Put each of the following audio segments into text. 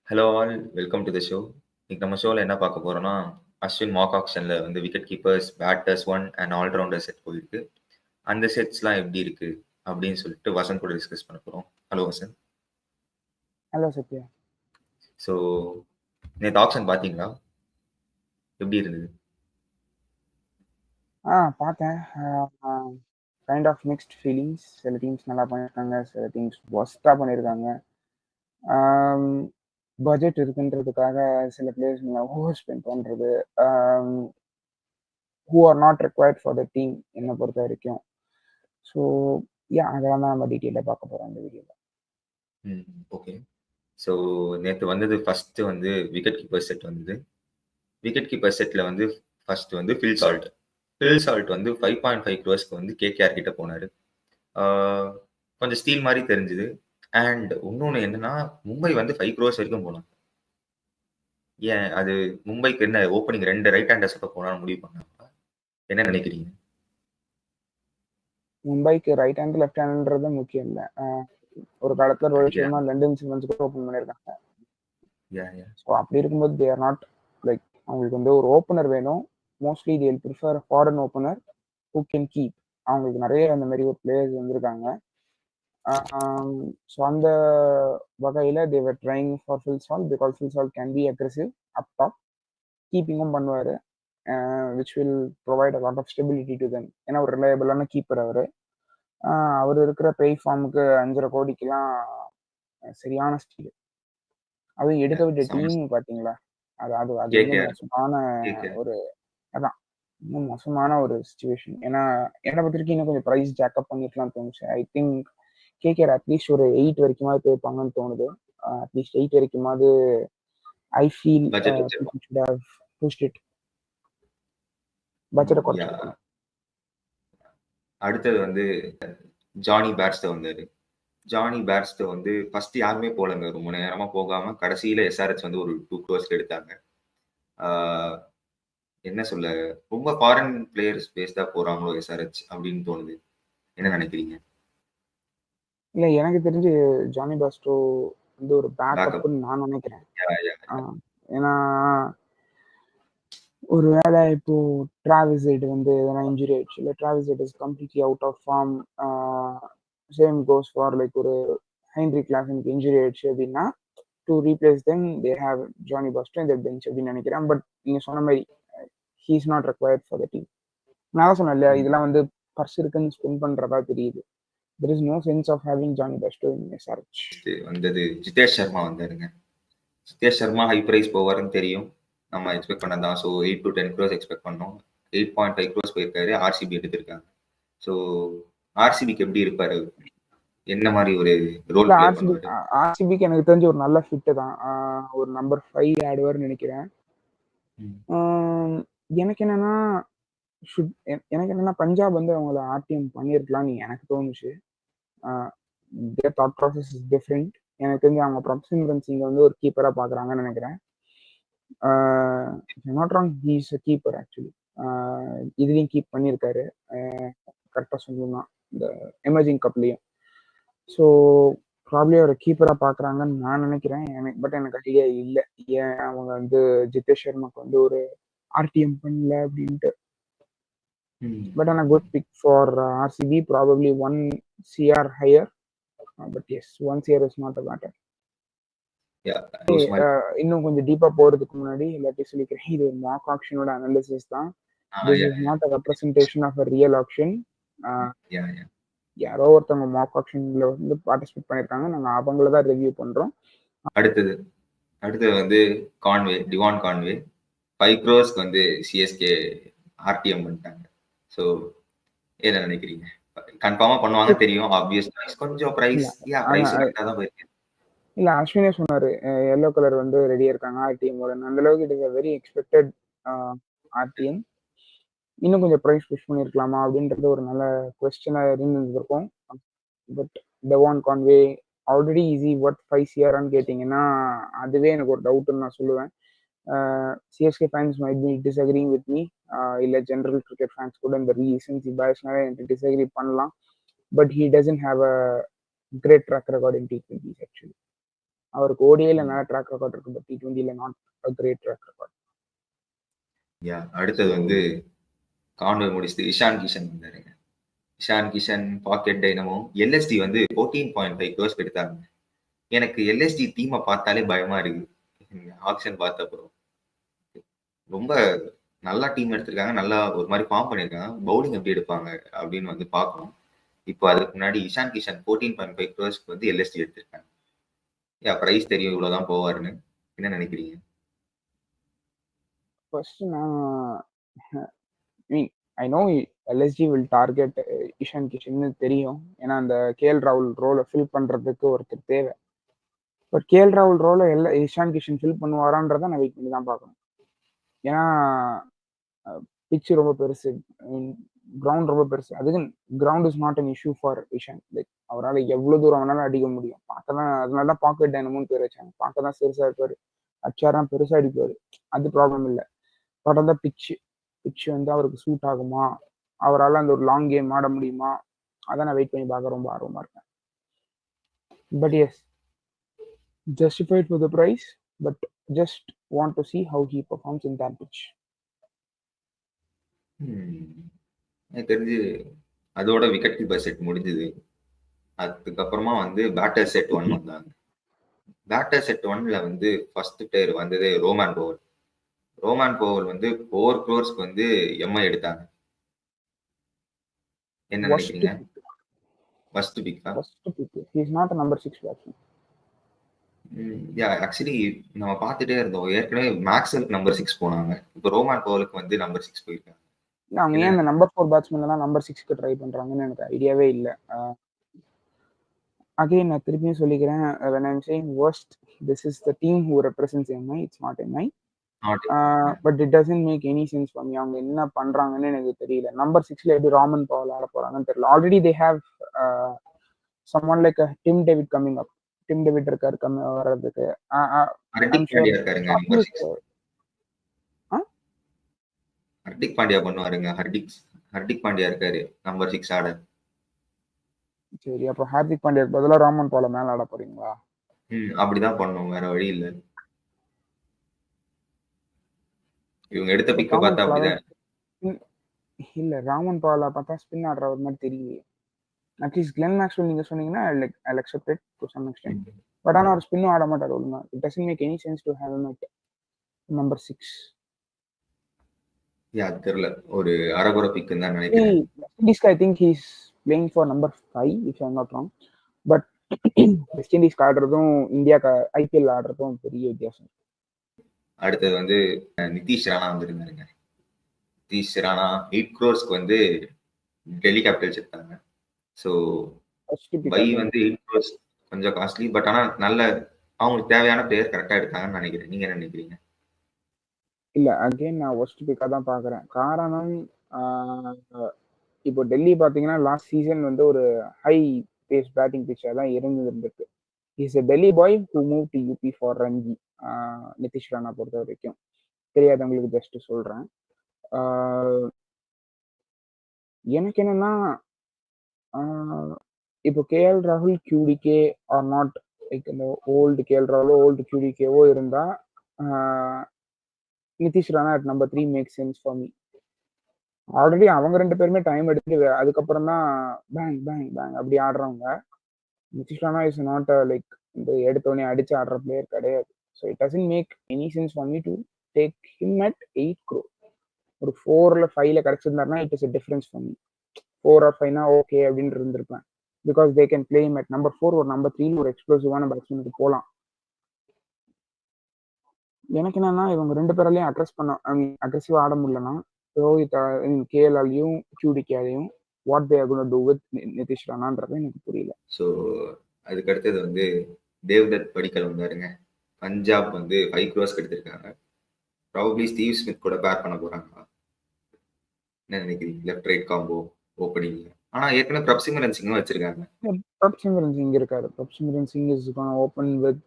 Hello all, welcome to the show. இன்னைக்கு நம்ம ஷோவில் என்ன பார்க்க போறோம்னா, அஸ்வின் மாக் ஆக்ஷனில் வந்து wicketkeepers, batters one and allrounder set போயிருக்கு. அந்த செட்ஸ்லாம் எப்படி இருக்கு அப்படின்னு சொல்லிட்டு வசந்த் கூட டிஸ்கஸ் பண்ண போகிறோம். Hello Vasanth. Hello Sathya. So நேற்று ஆக்ஷன் பார்த்தீங்களா? எப்படி இருந்தது? பார்த்தேன். Kind of mixed feelings. சில டீம்ஸ் நல்லா பண்ணியிருக்காங்க, சில டீம்ஸ் ஒஸ்ட்டாக பண்ணியிருக்காங்க. பட்ஜெட் இருக்குன்றதுக்காக சில பிளேயர்ஸ் ஓவர் ஸ்பெண்ட் பண்ணுறது, who are not required for the team என்னை பொறுத்த வரைக்கும். ஸோ அதெல்லாம் தான் நம்ம டீட்டெயிலாக பார்க்க போகிறோம் இந்த வீடியோவில். ஓகே. ஸோ நேற்று வந்தது ஃபஸ்ட்டு வந்து விக்கெட் கீப்பர் செட் வந்தது. விக்கெட் கீப்பர் செட்டில் வந்து ஃபர்ஸ்ட் வந்து ஃபில் சால்ட் வந்து 5.5 crores வந்து கேகேஆர் கிட்ட போனாரு. கொஞ்சம் ஸ்டீல் மாதிரி தெரிஞ்சுது. அண்ட் இன்னொன்று என்னன்னா, மும்பை வந்து 5 crores வரைக்கும் போனாங்க. ஏன் அது மும்பைக்கு என்ன ஓப்பனிங் 2 ரைட் ஹேண்டர்ஸ் போனாலும் முடிவு பண்ணாங்க? என்ன நினைக்கிறீங்க? மும்பைக்கு ரைட் ஹேண்ட் லெஃப்ட் ஹேண்ட்ன்றது முக்கியம் இல்லை. ஒரு காலத்தில் ரோஹித் சர்மா, லண்டன் சிமன்ஸ் கூட ஓப்பன் பண்ணியிருக்காங்க. ஸோ அப்படி இருக்கும்போது தே ஆர் நாட் லைக், அவங்களுக்கு வந்து ஒரு ஓப்பனர் வேணும். Mostly they will prefer foreign opener who can keep. அவங்களுக்கு நிறைய அந்த மாதிரி ஒரு பிளேயர்ஸ் வந்திருக்காங்க. ஸோ அந்த வகையில் they were trying for Phil Salt because Phil Salt can be aggressive up top, கீப்பிங்கும் பண்ணுவார், which will provide a lot of stability to them. ஏன்னா ஒரு ரிலையபிளான கீப்பர் அவர் இருக்கிற ப்ரை ஃபார்முக்கு 5.5 கோடிக்கெல்லாம் சரியான ஸ்டீல். அதுவும் எடுக்க விட்ட டீம் பார்த்தீங்களா, அது மோசமான ஒரு அதான் இன்னும் மோசமான ஒரு சுச்சுவேஷன். ஏன்னா என்னை பொறுத்த வரைக்கும் இன்னும் கொஞ்சம் ப்ரைஸ் ஜாக்கப் பண்ணிருக்கலாம் தோணுச்சு. ஐ திங்க் கேகேஆர் அட்லீஸ்ட் ஒரு 8 வரைக்குமாவது போயிருப்பாங்கன்னு தோணுது. அட்லீஸ்ட் 8 வரைக்குமாவது I feel should have pushed it. பட்ஜெட்டை குறைச்சிருக்கணும். அடுத்தது வந்து ஜானி பேட்ஸ்டோ வந்தாரு. ஜானி பேட்ஸ்டோ வந்து ஃபர்ஸ்ட் யாருமே போலங்க, ரொம்ப நேரமா போகாம கடைசியில எஸ்ஆர்ஹெச் வந்து ஒரு 2 crores எடுத்தாங்க. என்ன சொல்ல, ரொம்ப ஃபாரின் பிளேயர்ஸ் பேஸ்டா போறாங்களோ எஸ்ஆர்ஹெச் அப்படின்னு தோணுது. என்ன நினைக்கிறீங்க? இல்லை, எனக்கு தெரிஞ்சு ஜானி பேஸ்டோ வந்து ஒரு பேக்கப்னு நான் நினைக்கிறேன். ஏன்னா ஒரு வேளை இப்போ டிராவிஸ் ஹெட் வந்து எதனா இன்ஜுரி ஆயிடுச்சு, இல்லை Travis Head is completely out of form, same goes for like ஒரு ஹென்ரி கிளாசனுக்கு இன்ஜுரி ஆயிடுச்சு அப்படின்னா, to replace them they have Jonny Bairstow இந்த பெஞ்ச் அப்படின்னு நினைக்கிறேன். பட் நீங்க சொன்ன மாதிரி he is not required for the team. நான் தான் சொன்னேன் இல்லையா, இதெல்லாம் வந்து பர்ஸ் இருக்குன்னு ஸ்பெண்ட் பண்றதா தெரியுது. there is no sense of having Johnny Bairstow in SRH. வந்தது ஜிதேஷ் சர்மா வந்தாருங்க. ஜிதேஷ் சர்மா ஹை பிரைஸ் போவாருன்னு தெரியும், நம்ம எக்ஸ்பெக்ட் பண்ணதான். ஸோ 8 to 10 crores எக்ஸ்பெக்ட் பண்ணோம். 8.5 crores போயிருக்காரு. ஆர்சிபி எடுத்திருக்காங்க. ஸோ ஆர்சிபிக்கு எப்படி இருப்பாரு, என்ன மாதிரி ஒரு ரோல்? ஆர்சிபிக்கு எனக்கு தெரிஞ்ச ஒரு நல்ல ஃபிட் தான். ஒரு நம்பர் 5 ஆடுவார்னு நினைக்கிறேன். எனக்கு என்னன்னா பஞ்சாப் வந்து அவங்கள ஆர்டிஎம் பண்ணியிருக்கலாம்னு எனக்கு தோணுச்சு. their thought process is different. எனக்கு தெரிஞ்சு அவங்க பிரப்சிம்ரன் சிங் வந்து ஒரு கீப்பரா பாக்குறாங்கன்னு நினைக்கிறேன். Not wrong, he is a keeper actually. இதுலயும் கீப் பண்ணியிருக்காரு கரெக்டா சொல்லணும்னா இந்த எமர்ஜிங் கப்லயும். ஸோ ப்ராப்ளி ஒரு கீப்பரா பாக்குறாங்கன்னு நான் நினைக்கிறேன். பட் எனக்கு ஐடியா இல்லை ஏன் அவங்க வந்து ஜிதேஷ் சர்மாக்கு வந்து ஒரு ஆர்டிஎம் பண்ணல அப்படின்ட்டு. But on a good pick for RCB, probably 1 CR higher. But yes, 1 CR is not a matter. இன்னும் கொஞ்சம் டீப்பா போறதுக்கு முன்னாடி எல்லாத்தையும் சொல்லிக்கிறேன், இது ஒரு மாக் ஆக்ஷனோட அனாலிசிஸ் தான். This is not a representation of a real auction. யாரோ ஒருத்தவங்க மாக் ஆக்ஷன்ல வந்து பார்ட்டிசிபேட் பண்ணிருக்காங்க, நாங்க அவங்கள தான் ரிவ்யூ பண்றோம். அடுத்தது வந்து டிவான் கான்வே 5 crores வந்து சிஎஸ்கே ஆர்டிஎம் பண்ணிட்டாங்க. ஸோ என்ன நினைக்கிறீங்க? கன்ஃபார்மா பண்ணுவாங்க தெரியும், ஆப்வியஸ் கொஞ்சம் பிரைஸ் கரெக்டா தான் போயிருக்கு. இல்ல, அஸ்வினே சொன்னாரு எல்லோ கலர் வந்து ரெடியா இருக்காங்க ஆர்டிஎம். அந்த அளவுக்கு it is very expected RTM. இன்னும் கொஞ்சம் ப்ரைஸ் புஷ் பண்ணிருக்கலாமா அப்படின்றது ஒரு நல்ல கொஸ்டினா இருந்திருக்கும். But Devon Conway already is he worth 5 CRன்னு கேட்டீங்கன்னா அதுவே எனக்கு ஒரு டவுட்னு நான் சொல்லுவேன். CSK fans might be disagreeing with me, இல்லை ஜென்ரல் கிரிக்கெட் ஃபேன்ஸ் கூட இந்த ரீசன்சி பாய்ஸ்னால எனக்கு டிஸ்அக்ரி பண்ணலாம். But he doesn't have a great track record in T20s actually. அவருக்கு ஓடிஐல நல்ல ட்ராக் ரெக்கார்ட் இருக்கு, பட் T20ல not a great track record. அடுத்தது வந்து கான்வே முடிச்சுட்டு இஷான் கிஷன் வந்தாருங்க. Ishan Kishan, packet dynamo, LSD வந்து 14.5 crores எடுத்தாங்க. எனக்கு எல்எஸ்டி டீமை பார்த்தாலே பயமா இருக்கு. ஆப்ஷன் பார்த்தப்போ ரொம்ப நல்லா டீம் எடுத்திருக்காங்க, நல்லா ஒரு மாதிரி ஃபார்ம் பண்ணியிருக்காங்க. பவுலிங் எப்படி எடுப்பாங்க அப்படின்னு வந்து பார்க்கணும். இப்போ அதுக்கு முன்னாடி இஷான் கிஷன் 14.5 crores வந்து எல்எஸ்டி எடுத்திருக்காங்க. பிரைஸ் தெரியும் இவ்வளவுதான் போவாருன்னு. என்ன நினைக்கிறீங்க? ஃபர்ஸ்ட் நான் I know LSG will target Ishan கிஷன்னு தெரியும். ஏன்னா அந்த கேஎல் ராகுல் ரோலை ஃபில் பண்றதுக்கு ஒருத்தர் தேவை. பட் கேஎல் ராகுல் ரோலை இஷான் கிஷன் ஃபில் பண்ணுவாரான்றதை நான் வெயிட் பண்ணி தான் பார்க்கணும். ஏன்னா பிச்சு ரொம்ப பெருசு, கிரவுண்ட் ரொம்ப பெருசு. அதுக்கு ground is not an issue for Ishan. Like அவரால் எவ்வளவு தூரம் வேணாலும் அடிக்க முடியும். பார்க்க தான், அதனால தான் பாக்கெட் டைனமோன்னு பேர் வச்சாங்க. பார்க்க தான் பெருசா இருப்பாரு, அச்சாரா பெருசா அடிப்பாரு, அது ப்ராப்ளம் இல்லை. பட் அந்த பிச்சு வந்து அவருக்கு சூட் ஆகுமா, அவரால் அந்த ஒரு லாங் கேம் ஆட முடியுமா, அதான் நான் வெயிட் பண்ணி பார்க்க ரொம்ப ஆர்வமா இருக்கேன். But yes, justified for the price, but just want to see how he performs in that pitch. எனக்கு தெரிஞ்சு அதோட விக்கெட் கீப்பர் செட் முடிஞ்சது. அதுக்கப்புறமா வந்து பேட்டர் செட் 1 வந்தாங்க. பேட்டர் செட் 1ல வந்து ஃபர்ஸ்ட் பிளேயர் வந்தது ரோமன் போவல். ரோமன் போவல் வந்து 4 crores வந்து எம்ஐ எடுத்தாங்க. என்ன நினைக்கிறீங்க? ஃபர்ஸ்ட் பிக்கா? He is not a number 6 batsman. Actually நம்ம பார்த்துட்டே இருந்தோம். ஏற்கனவே மேக்ஸ்வெல் நம்பர் 6 போனாங்க. இப்போ ரோமன் போவலுக்கு வந்து நம்பர் 6 போயிருக்காங்க. அவங்க ஏன் இந்த நம்பர் 4 பேட்ஸ்மேன் எல்லாம் நம்பர் 6க்கு ட்ரை பண்றாங்கன்னு எனக்கு ஐடியாவே இல்லை. அகைன் நான் திருப்பியும் சொல்லிக்கிறேன், when I'm saying worst, this is the team who represents MI, it's not MI. But it doesn't make any sense for me. அவங்க என்ன பண்றாங்கன்னு எனக்கு தெரியல. நம்பர் 6ல எப்படி ராமன் பவல் ஆட போறாங்கன்னு தெரியல. Already they have someone like a Tim David coming up. Tim David இருக்காரு வர்றதுக்கு. ஹர்திக் பாண்டியா பண்ணுவாருங்க. ஹர்திக் பாண்டியா இருக்காரு நம்பர் 6 ஆட. சரி, அப்போ ஹார்திக் பாண்டியாக்கு பதிலா ராமன் பவலை மேல ஆட போறீங்களா? அப்படிதான் பண்ணணும், வேற வழி இல்ல. இவங்க எடுத்த பிக்க பார்த்தா அப்படிதான். இல்ல, ராமன் பவலை பார்த்தா ஸ்பின் ஆடுற ஒரு மாதிரி தெரியல. அட்லீஸ்ட் கிளென் மேக்ஸ்வெல் நீங்க சொன்னீங்கன்னா I'll accept it to some extent. But ஆனா அவர் ஸ்பின்னும் ஆட மாட்டார் ஒழுங்கா. It doesn't make any sense to have him at number 6. தெரியல, ஒரு அரகுர பிக்குன்னு தான் நினைக்கிறேன். This guy, I think he's playing for number 5 if I'm not wrong. But West Indies ஆடுறதும் India IPL ஆடுறதும் பெரிய வித்தியாசம். அடுத்தது வந்து நிதிஷ் ராணா வந்துருந்தாருங்க. நிதிஷ் ராணா 8 crores வந்து டெல்லி கேபிட்டல்ஸ் எடுத்தாங்க. ஸோ பை வந்து 8 crores கொஞ்சம் காஸ்ட்லி. பட் ஆனால் நல்ல அவங்களுக்கு தேவையான பிளேயர் கரெக்டாக எடுத்தாங்கன்னு நினைக்கிறேன். நீங்க என்ன நினைக்கிறீங்க? இல்ல, அகைன் நான் ஒஸ்ட் பிக்கா தான் பாக்குறேன். காரணம், இப்போ டெல்லி பாத்தீங்கன்னா லாஸ்ட் சீசன் வந்து ஒரு ஹை பேஸ் பேட்டிங் பிச்சா தான் இருந்திருக்கு. Is a Delhi boy who moved to UP for Ranji. Nitish Rana பொறுத்த வரைக்கும் தெரியாதவங்களுக்கு ஜஸ்ட் சொல்றேன். எனக்கு என்னன்னா, இப்போ கேஎல் ராகுல் QDK ஆர் நாட், லைக் இந்த ஓல்டு கேஎல் ராகுலோ ஓல்டு QDKவோ இருந்தா Nitish Rana at number 3 make sense for me. Already அவங்க 2 பேருமே டைம் எடுத்து அதுக்கப்புறம் தான் பேங் பேங் பேங் அப்படி ஆடுறவங்க. Nitish Rana is not like இந்த எடுத்தோடனே அடிச்சு ஆடுற பிளேயர் கிடையாது. So it doesn't make any sense for me to take him at 8 crore. ஒரு 4ல 5ல கிடைச்சிருந்தாருன்னா இட் இஸ் a difference for me. 4 or 5னா ஓகே அப்படின்னு இருந்திருப்பேன். Because they can play him at number 4 ஒரு நம்பர் 3 ஒரு எக்ஸ்ப்ளோசிவான பேட்ஸ்மேனுக்கு போகலாம். எனக்கு என்னன்னா, இவங்க 2 பேராலையும் அக்ரெசிவா ஆட முடியலன்னா ரோஹித் கேஎல்ஆலையும் QDKலையும் what they are gonna do with Nitish ராணான்றது எனக்கு புரியல. ஸோ அதுக்கு அடுத்தது வந்து தேவ்தத் படிக்கல் வந்தாருங்க. பஞ்சாப் வந்து 5 crores எடுத்திருக்காங்க. ப்ராபப்லி ஸ்டீவ் ஸ்மித் கூட பேர் பண்ண போறாங்க. என்ன நினைக்கிறீங்க? Left right combo opening. ஆனா ஏற்கனவே பிரப்சிமரன் சிங்கும் வச்சிருக்காங்க. பிரப்சிமரன் சிங் இருக்காரு. Prabhsimran Singh is gonna open with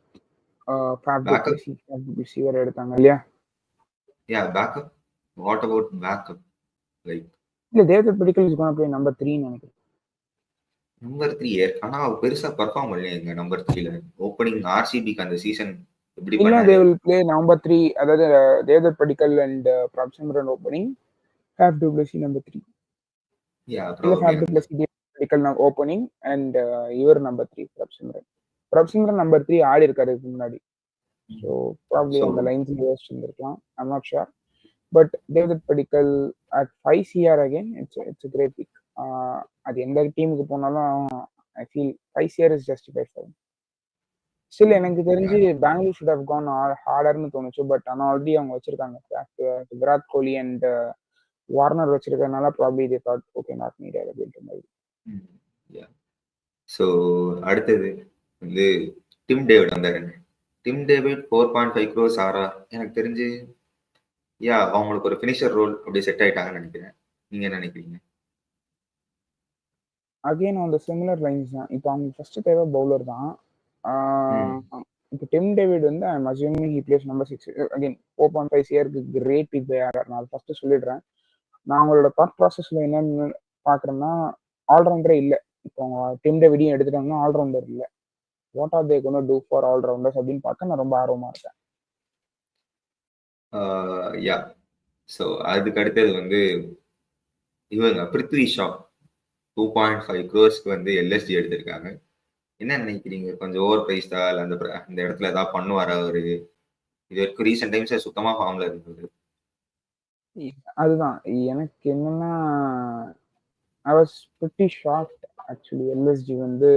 receiver எடுத்தாங்க இல்லையா? Backup. What about backup? Like இல்ல, Devdutt Padikkal is gonna play number 3 நினைக்கிறேன். நம்பர் 3 ஆனா அவர் பெருசா பெர்ஃபார்ம் பண்ணலையேங்க நம்பர் 3ல. ஓப்பனிங் ஆர்சிபிக்கு அந்த சீசன் எப்படி இல்ல பண்ணாரு? they will play November 3, அதாவது தேவதத் படிக்கல் and Prab Simran opening, Faf du Plessis number 3. யா இல்ல ப்ராபப்லி Faf du எனக்கு Plessis Devdutt Padikkal opening and இவர் number 3 Prab Simran. Prab Simran number 3 ஆடி இருக்காரு இதுக்கு முன்னாடி. So probably ஸோ அந்த லைன்ஸ் யோசிச்சிருந்திருக்கலாம். I'm not sure. But Devdutt Padikkal at 5 CR again, it's a great pick. அது எந்த டீமுக்கு போனாலும் I feel 5 CR is justified for him. Still எனக்கு தெரிஞ்சு பெங்களூர் ஷுட் ஹவ் கான் ஹார்டர்னு தோணுச்சு. பட் ஆனால் ஆல்ரெடி அவங்க வச்சிருக்காங்க விராட் கோலி அண்ட் வார்னர் வச்சிருக்கறதுனால probably they thought okay not needed அப்படின்ற மாதிரி. ஸோ அடுத்தது வந்து டிம் டேவிட் வந்தாருங்க. டிம் டேவிட் 4.5 crores ஆறா எனக்கு தெரிஞ்சு அவங்களுக்கு ஒரு ஃபினிஷர் ரோல் அப்படி செட் ஆயிட்டாங்கன்னு நினைக்கிறேன். நீங்க என்ன நினைக்கிறீங்க? அகைன் அந்த சிமிலர் லைன்ஸ் தான். இப்போ அவங்க ஃபர்ஸ்ட் தேவை பவுலர் தான். இப்போ டிம் டேவிட் வந்து I am assuming he plays number 6. Again 4.5 CRக்கு கிரேட் பிக் பை ஆர்ஆர். நான் ஃபர்ஸ்ட் சொல்லிடுறேன். நான் அவங்களோட தாட் ப்ராசஸ்ல என்னன்னு பாக்குறேன்னா ஆல்ரவுண்டரே இல்லை. இப்போ அவங்க டிம் டேவிடையும் எடுத்துட்டாங்கன்னா ஆல்ரவுண்டர் இல்லை. What are they gonna do for allrounders அப்படின்னு பார்க்க நான் ரொம்ப ஆர்வமா இருக்கேன். யா ஸோ அதுக்கு அடுத்தது வந்து இவங்க பிருத்வி ஷா 2.5 crores வந்து எல்எஸ்டி எடுத்திருக்காங்க. என்ன நினைக்கிறீங்க? கொஞ்சம் ஓவர் பிரைஸ்டா இல்ல அந்த இடத்துல ஏதாவது பண்ணுவாரா அவரு? இது வரைக்கும் ரீசெண்ட் டைம்ஸ் சுத்தமா ஃபார்ம்ல இருந்தது. அதுதான் எனக்கு என்னன்னா I was pretty shocked actually LSG வந்து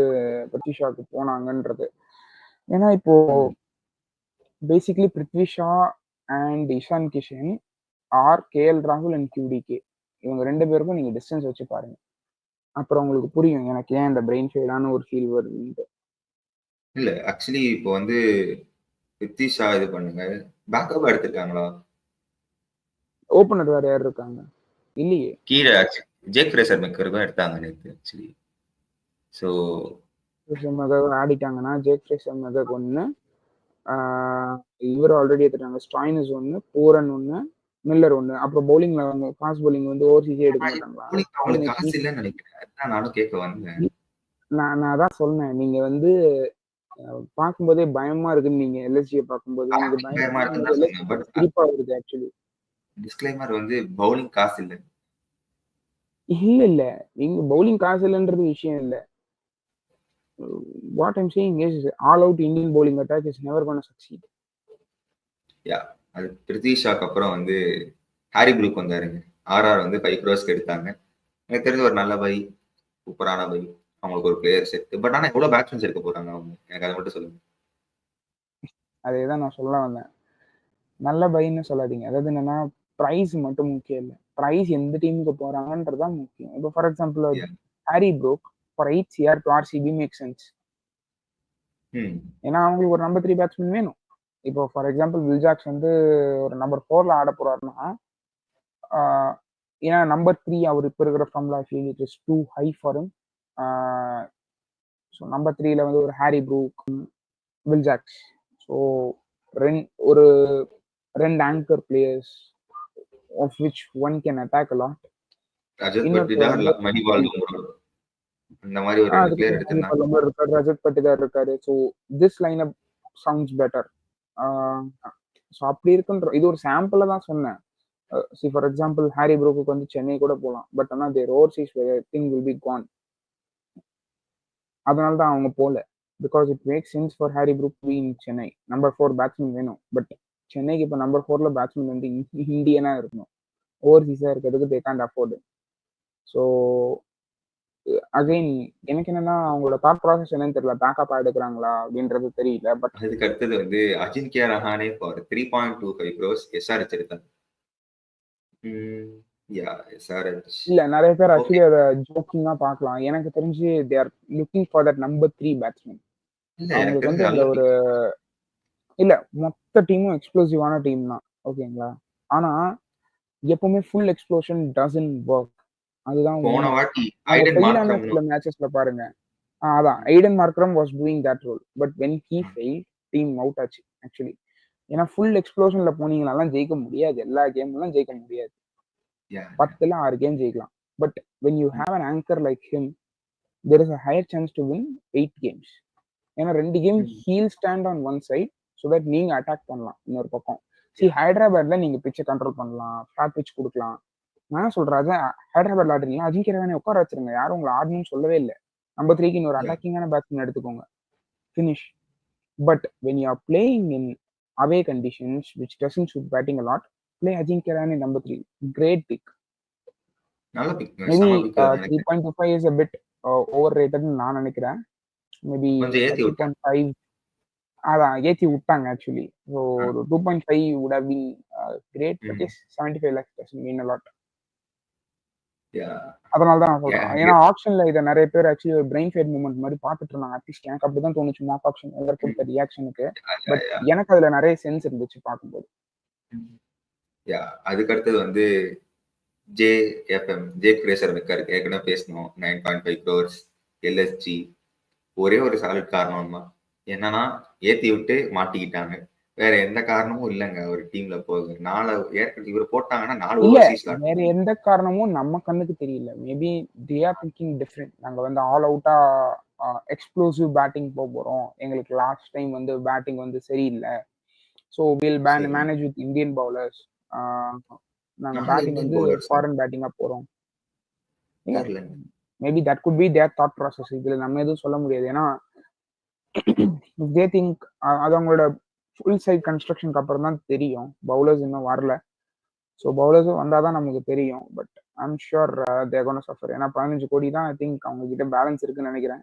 பிரிட்டி ஷாக்கு போனாங்கன்றது. ஏன்னா இப்போ basically Prithvi Shaw and Ishan Kishan or KL ராகுல் அண்ட் QDK இவங்க 2 பேருக்கும் நீங்க டிஸ்டன்ஸ் வச்சு பாருங்க. அப்புறம் உங்களுக்கு புரியும் எனக்கு ஏன் இந்த பிரெயின் ஃபெயிலான ஒரு ஃபீல் வருதுன்ட்டு. இல்ல ஆக்சுவலி இப்போ வந்து பிருத்வி ஷா இது பண்ணுங்க, பேக்கப் எடுத்திருக்காங்களா? ஓப்பனர் வேற யார் இருக்காங்க? இல்லையே. கீழே ஜேக் ஃப்ரேசர் மெக்கர் தான் எடுத்தாங்க நேற்று ஆக்சுவலி. ஸோ ஆடிட்டாங்கன்னா ஜேக் ஃப்ரேசர் மெக்கர் ஒன்று, இவர் ஆல்ரெடி எடுத்துட்டாங்க. ஸ்டாயினஸ் ஒன்று, பூரன் ஒன்று, மில்லர் ஒன்று. அப்புறம் பவுலிங்ல வந்து ஃபாஸ்ட் பவுலிங் வந்து ஓவர்சீஸே எடுக்க மாட்டாங்களா? அவங்களுக்கு காசு இல்லைன்னு நினைக்கிறேன். அதான் நானும் கேட்க வந்தேன். நான் அதான் சொன்னேன். நீங்க வந்து பார்க்கும்போதே பயமா இருக்குன்னு நீங்க எல்எஸ்டியை பார்க்கும்போது எனக்கு பயமா இருக்குன்னு தான் சொன்னேன். பட் சிரிப்பா வருது ஆக்சுவலி. டிஸ்க்ளைமர் வந்து பவுலிங் காசு இல்லை. இல்ல நீங்க பவுலிங் காசு இல்லைன்றது விஷயம் இல்லை. What I'm saying is all out Indian bowling attack is never going to succeed. அது பிருத்வி ஷாக்கு அப்புறம் வந்து ஹாரி ப்ரூக் வந்தாருங்க. ஆர்ஆர் வந்து 5 crores எடுத்தாங்க. எனக்கு தெரிஞ்ச ஒரு நல்ல பை, சூப்பரான பை. அவங்களுக்கு ஒரு பிளேயர் செட். பட் ஆனா எவ்வளவு பேட்ஸ்மேன்ஸ் எடுக்க போறாங்க அவங்க? எனக்கு அதை மட்டும் சொல்லுங்க. அதேதான் நான் சொல்ல வந்தேன். நல்ல பைன்னு சொல்லாதீங்க. அதாவது என்னன்னா பிரைஸ் மட்டும் முக்கியம் இல்லை. பிரைஸ் எந்த டீமுக்கு போறாங்கன்றதுதான் முக்கியம். இப்போ for example Harry Brook for 8 CR to RCB make sense. ஏன்னா அவங்களுக்கு ஒரு நம்பர் 3 பேட்ஸ்மேன் வேணும். இப்போ ஃபார் எக்ஸாம்பிள் வில்ஜாக்ஸ் வந்து ஒரு நம்பர் 4ல ஆட போறாருன்னா, ஏன்னா நம்பர் 3 அவர் இப்போ இருக்கிற ஃபார்ம்ல feel it is too high for him. So number 3ல வந்து ஒரு ஹாரி ப்ரூக், வில்ஜாக்ஸ். ஸோ ஒரு 2 anchor players of which one can attack a lot. Rajat Patidar, Manipal இந்த மாதிரி ஒரு ரெண்டு பிளேயர் எடுத்துட்டாங்க. ரஜத் பட்டிதார் இருக்காரு. So this lineup sounds better. So அப்படி இருக்குன்ற இது ஒரு சாம்பிள தான் சொன்னேன். See for example Harry Brook வந்து சென்னை கூட போகலாம். பட் ஆனால் their overseas thing will be gone. அதனால தான் அவங்க போல. Because it make sense for Harry Brook be in Chennai. Number 4 batsman வேணும். பட் சென்னைக்கு இப்போ நம்பர் 4ல பேட்ஸ்மேன் வந்து இந்தியனா இருக்கணும். ஓவர்சீஸா இருக்கிறதுக்கு they can't afford. So again எனக்கு என்னன்னா அவங்களோட தாட் ப்ராசஸ் என்னன்னு தெரியல. பேக்கப் எடுக்கிறாங்களா அப்படின்றது தெரியல. பட் அதுக்கு அடுத்தது வந்து Ajinkya Rahane for 3.25 crores SRH எடுத்தாங்க. இல்ல நிறைய பேர் ஆக்சுவலி அதை ஜோக்கிங்கா பார்க்கலாம். எனக்கு தெரிஞ்சு they are looking for that number 3 batsman. அவங்களுக்கு வந்து அந்த ஒரு இல்ல மொத்த டீமும் எக்ஸ்ப்ளோசிவான டீம் தான். ஓகேங்களா? ஆனா எப்பவுமே ஃபுல் எக்ஸ்ப்ளோஷன் டசன்ட் வொர்க். அதுதான் சில மேட்சஸ்ல பாருங்க. அதான் Aiden Markram was doing that role. But when he fail team out ஆச்சு ஆக்சுவலி. ஏன்னா ஃபுல் எக்ஸ்ப்ளோஷன்ல போனீங்கனாலாம் ஜெயிக்க முடியாது. எல்லா கேம்லாம் ஜெயிக்க முடியாது. 10ல 6 கேம் ஜெயிக்கலாம். But when you have an anchor like him there is a higher chance to win 8 games. ஏன்னா 2 game he'll stand on one side so that நீங்க அட்டாக் பண்ணலாம் இன்னொரு பக்கம். ஹைதராபாத்ல நீங்க பிச்சை கண்ட்ரோல் பண்ணலாம், ஃபிளாட் பிச் கொடுக்கலாம். நான் சொல்றேன் ஹைதராபாத்ல ஆடுறீங்களா அஜிங்கிய ரஹானே உட்கார வச்சிருங்க, யாரும் உங்களை ஆடணும்னு சொல்லவே இல்லை. நம்பர் 3க்கு இன்னொரு அட்டாக்கிங்கான பேட்ஸ்மேன் எடுத்துக்கோங்க, finish. But when you are playing in away conditions which doesn't suit batting a lot, play Ajinkya Rahane number 3. Great pick. நல்ல big. Maybe 3.25 is a bit overrated னு நான் நினைக்கிறேன். Maybe 3.5 அதான் ஏத்தி விட்டாங்க ஆக்சுவலி. ஸோ ஒரு 2.5 would have been great, but yes 75 lakhs doesn't mean a lot. அதனால தான் நான் சொல்றேன். ஏன்னா ஆப்ஷன்ல இதை நிறைய பேர் ஆக்சுவலி ஒரு பிரெயின் ஃபேட் மூமெண்ட் மாதிரி பார்த்துட்டு இருந்தாங்க. அட்லீஸ்ட் எனக்கு அப்படிதான் தோணுச்சு மார்க் ஆப்ஷன் எல்லாரும் கொடுத்த ரியாக்ஷனுக்கு. பட் எனக்கு அதுல நிறைய சென்ஸ் இருந்துச்சு பார்க்கும்போது. அதுக்கு அடுத்தது வந்து ஜே பிரேசர் வைக்காரு. ஏற்கனவே பேசணும் 9.5 crores எல்எஸ்ஜி. ஒரே ஒரு சாலிட் காரணம் தான் என்னன்னா ஏத்தி விட்டு மாட்டிக்கிட்டாங்க, வேற எந்த காரணமும் இல்லைங்க. ஒரு டீம்ல போகுது 4 ஏற்கனவே இவர் போட்டாங்கன்னா 4 ஓவர்சீஸ். வேற எந்த காரணமும் நம்ம கண்ணுக்கு தெரியல. Maybe they are thinking different. நாங்க வந்து ஆல் அவுட்டா எக்ஸ்ப்ளோசிவ் பேட்டிங் போறோம், எங்களுக்கு லாஸ்ட் டைம் வந்து பேட்டிங் வந்து சரியில்லை, so will manage with Indian bowlers, நாங்க பேட்டிங் வந்து ஃபாரின் பேட்டிங்கா போறோம். Maybe that could be there thought process. இதுல நம்ம எதுவும் சொல்ல முடியாது. ஏன்னா தே திங்க் அது அவங்களோட ஃபுல் சைட் கன்ஸ்ட்ரக்ஷனுக்கு அப்புறம் தான் தெரியும். பவுலர்ஸ் இன்னும் வரல. ஸோ பவுலர்ஸும் வந்தால் தான் நமக்கு தெரியும். But I'm sure they're gonna suffer. ஏன்னா 15 கோடி தான் ஐ திங்க் அவங்க கிட்ட பேலன்ஸ் இருக்குன்னு நினைக்கிறேன்.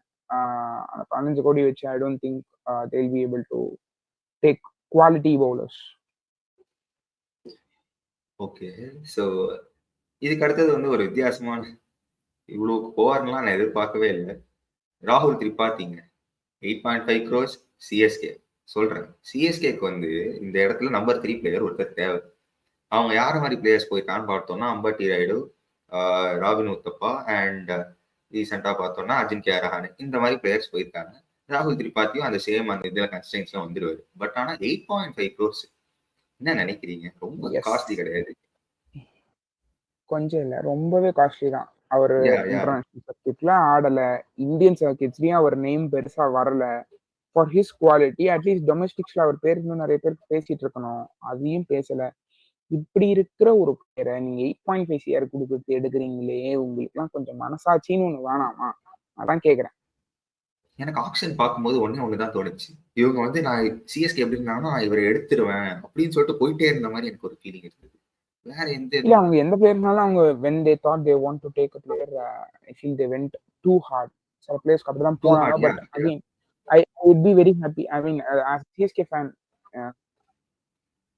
அந்த 15 கோடி வச்சு I don't think they will be able to take quality bowlers. Okay, so இதுக்கு அடுத்தது வந்து ஒரு வித்தியாசமான, இவ்வளோ போவார்லாம் நான் எதிர்பார்க்கவே இல்லை. ராகுல் திரிபாத்திங்க 8.5 crores சிஎஸ்கே. சொல்றேன், சிஎஸ்கேக்கு வந்து இந்த இடத்துல நம்பர் 3 பிளேயர் ஒருத்தர் தேவை. அவங்க யார மாதிரி பிளேயர்ஸ் போயிருக்கான்னு பார்த்தோம்னா அம்பட்டி ராயுடு, ராபின் உத்தப்பா அண்ட் ரீசெண்டா பார்த்தோம்னா அஜின்கியா ரஹானே, இந்த மாதிரி பிளேயர்ஸ் போயிருக்காங்க. ராகுல் திரிபாத்தியும் அந்த சேம் அந்த இதுல கன்ஸ்டன்ஸ்ல வந்துடுவாரு. பட் ஆனா 8.5 crores என்ன நினைக்கிறீங்க? ரொம்ப காஸ்ட்லி கிடையாது. கொஞ்சம் இல்ல, ரொம்பவே காஸ்ட்லி தான். அவர் இன்டர்நேஷனல் சர்க்கிட்ல ஆடல, இந்தியன் சர்க்கிட்ஸ்லயும் அவர் நேம் பெருசா வரல. ஃபார் ஹிஸ் குவாலிட்டி அட்லீஸ்ட் டொமஸ்டிக்ஸ்ல அவர் பேர் இன்னும் நிறைய பேர் பேசிட்டு இருக்கணும், அதையும் பேசல. இப்படி இருக்கிற ஒரு பேரை நீங்க 8.5 CR கொடுத்து எடுக்கிறீங்களே, உங்களுக்கு எல்லாம் கொஞ்சம் மனசாட்சின்னு ஒண்ணு வேணாமா? அதான் கேக்குறேன். எனக்கு ஆப்ஷன் பார்க்கும்போது ஒண்ணுதான் தோணுச்சு. இவங்க வந்து நான் சிஎஸ்கே எப்படி இருந்தாங்கன்னா இவரை எடுத்துருவேன் அப்படின்னு சொல்லிட்டு போயிட்டே இருந்த மாதிரி எனக்கு ஒரு ஃபீலிங் இருந்தது. வேற எந்த இல்ல, அவங்க எந்த பிளேயர்னாலும் அவங்க when they thought they want to take a player, I feel they went too hard. சில பிளேயர்ஸ்க்கு அப்படிதான் போனாங்க. But again I would be very happy. I mean, as a CSK fan,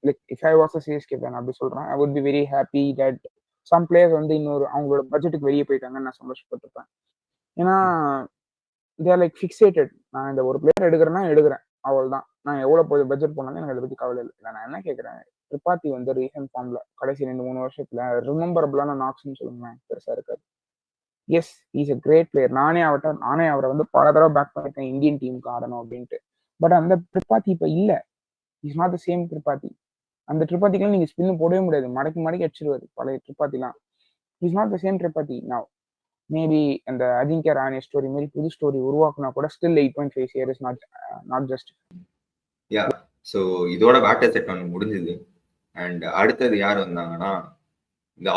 like if I was a CSK fan, அப்படி சொல்றேன், I would be very happy that some players வந்து இன்னொரு அவங்களோட பட்ஜெட்டுக்கு வெளியே போயிட்டாங்கன்னு நான் சந்தோஷப்பட்டிருப்பேன். ஏன்னா they are like fixated. நான் இந்த ஒரு பிளேயர் எடுக்கிறேன்னா எடுக்கிறேன், அவ்வளவுதான். நான் எவ்வளவு பட்ஜெட் போனாலும் எனக்கு அதை பத்தி கவலை இல்லை. நான் என்ன கேட்கறேன், திரிபாத்தி வந்து ரீசன்ட் ஃபார்ம்ல கடைசி 2-3 வருஷத்துல ரிமெம்பரபிளான நாக்ஸ்ன்னு சொல்லுங்க பெருசா இருக்காது. Yes, is a great player. நானே அவரை வந்து பல தடவை பேக் பண்ணிருக்கேன் இந்தியன் டீமுக்கு ஆடணும் அப்படின்ட்டு. பட் அந்த திரிபாத்தி இப்ப இல்ல. Is not the same Tripathi. அந்த திரிபாத்திக்கெல்லாம் நீங்க ஸ்பின் போடவே முடியாது, மடக்கி அடிச்சிருவாரு பழைய திரிபாத்திலாம். Is not the same Tripathi now. Maybe அந்த அஜிங்கியா ரஹானே ஸ்டோரி மாதிரி புது ஸ்டோரி உருவாக்குனா கூட still 8.5 CR is not just. Yeah, so இதோட பேட்டர் செட் ஒன்று முடிஞ்சது. அண்ட் அடுத்தது யார் வந்தாங்கன்னா இந்த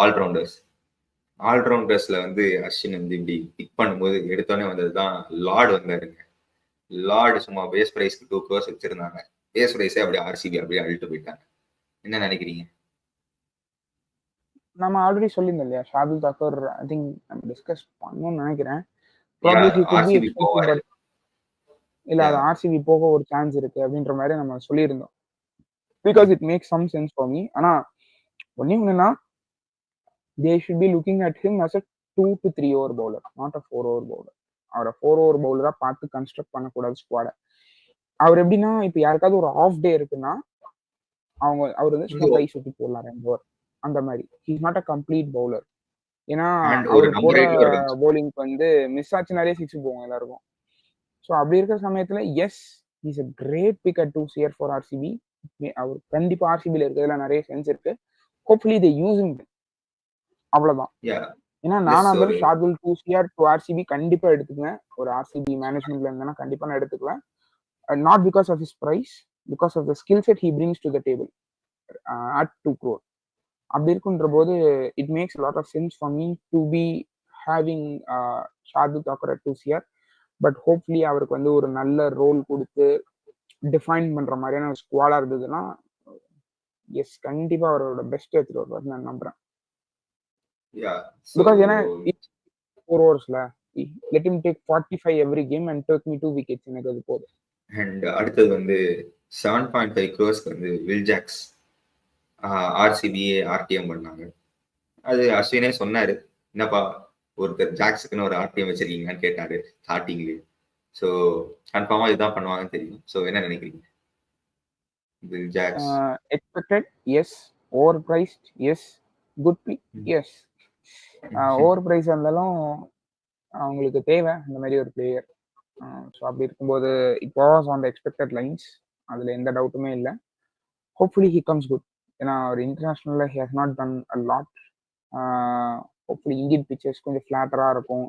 ஆல்ரவுண்டர்ஸ்ல வந்து அஸ்வின் வந்து இப்படி பிக் பண்ணும்போது எடுத்தோடனே வந்ததுதான் லார்டு வந்தாருங்க. லார்டு சும்மா பேஸ் பிரைஸ்க்கு 2 crores வச்சிருந்தாங்க. பேஸ் பிரைஸே அப்படியே ஆர்சிபி அப்படியே அழிட்டு போயிட்டாங்க. என்ன நினைக்கிறீங்க? நம்ம ஆல்ரெடி சொல்லியிருந்தோம் இல்லையா, ஷார்துல் தாக்கூர் ஐ திங்க் நம்ம டிஸ்கஸ் பண்ணணும்னு நினைக்கிறேன். இல்ல, அது ஆர்சிபி போக ஒரு சான்ஸ் இருக்கு அப்படின்ற மாதிரி நம்ம சொல்லியிருந்தோம். Because it makes some sense for me. ஆனா ஒண்ணுன்னா they should be looking at him as a 2 to 3 over bowler, not a 4 over bowler. அவரை 4 over bowler பார்த்து கன்ஸ்ட்ரக்ட் பண்ணக்கூடாது ஸ்குவாட. அவர் எப்படின்னா, இப்ப யாருக்காவது ஒரு ஆஃப் டே இருக்குன்னா அவர் வந்து கை சுத்தி போடலாம் 2 ஓவர் அந்த மாதிரி. He's not a complete bowler. ஏன்னா அவர் போற பவுலிங்க்கு வந்து மிஸ் ஆச்சுனாலே 6 போகும் எல்லாருக்கும். ஸோ அப்படி இருக்கிற சமயத்துல yes, is a great pick at 2 CR for RCB. அவர் கண்டிப்பா ஆர்சிபில இருக்கிறதுல நிறைய சென்ஸ் இருக்கு. Hopefully they use him. அவ்வளவுதான். ஏன்னா Plus நானா ஒரு இருந்தாலும் ஷார்துல் 2 CR to RCB கண்டிப்பா எடுத்துக்குவேன். ஒரு RCB மேனேஜ்மெண்ட்ல இருந்தேன்னா கண்டிப்பா நான் எடுத்துக்குவேன். Not because of his price, because of the skill set he brings to the table at 2 crore. அப்படி இருக்குன்ற போது it makes a lot of sense for me to be having Shardul Thakur at 2 CR. But hopefully அவருக்கு வந்து ஒரு நல்ல role கொடுத்து define பண்ற மாதிரியான ஒரு ஸ்குவாடா இருந்ததுன்னா எஸ் கண்டிப்பா அவரோட பெஸ்ட் எடுத்துட்டு வருவார் நான் நம்புறேன். yeah. பிகாஸ் ஏன்னா So 4 ஓவர்ஸ்ல let him take 45 every game and take me 2 wickets எனக்கு அது போதும். and அடுத்தது வந்து 7.5 crores வந்து வில் ஜாக்ஸ் ஆர்சிபிஏ ஆர்டிஎம் பண்ணாங்க. அது அஸ்வினே சொன்னாரு, என்னப்பா ஒருத்தர் ஜாக்ஸுக்குன்னு ஒரு ஆர்டிஎம் வச்சிருக்கீங்கன்னு கேட்டாரு ஸ்டார்டிங்லேயே. ஸோ கன்ஃபார்மா இதுதான் பண்ணுவாங்கன்னு தெரியும். ஸோ என்ன நினைக்கிறீங்க? Will Jacks expected yes, overpriced yes, good pick yes. Over price இருந்தாலும் அவங்களுக்கு தேவை அந்த மாதிரி ஒரு பிளேயர். ஸோ அப்படி இருக்கும்போது it was on the expected lines, அதுல எந்த டவுட்டுமே இல்லை. Hopefully he comes good. ஏன்னா ஒரு இன்டர்நேஷனல்ல he has not done a lot. Hopefully Indian pitches கொஞ்சம் ஃபிளாட்டரா இருக்கும்,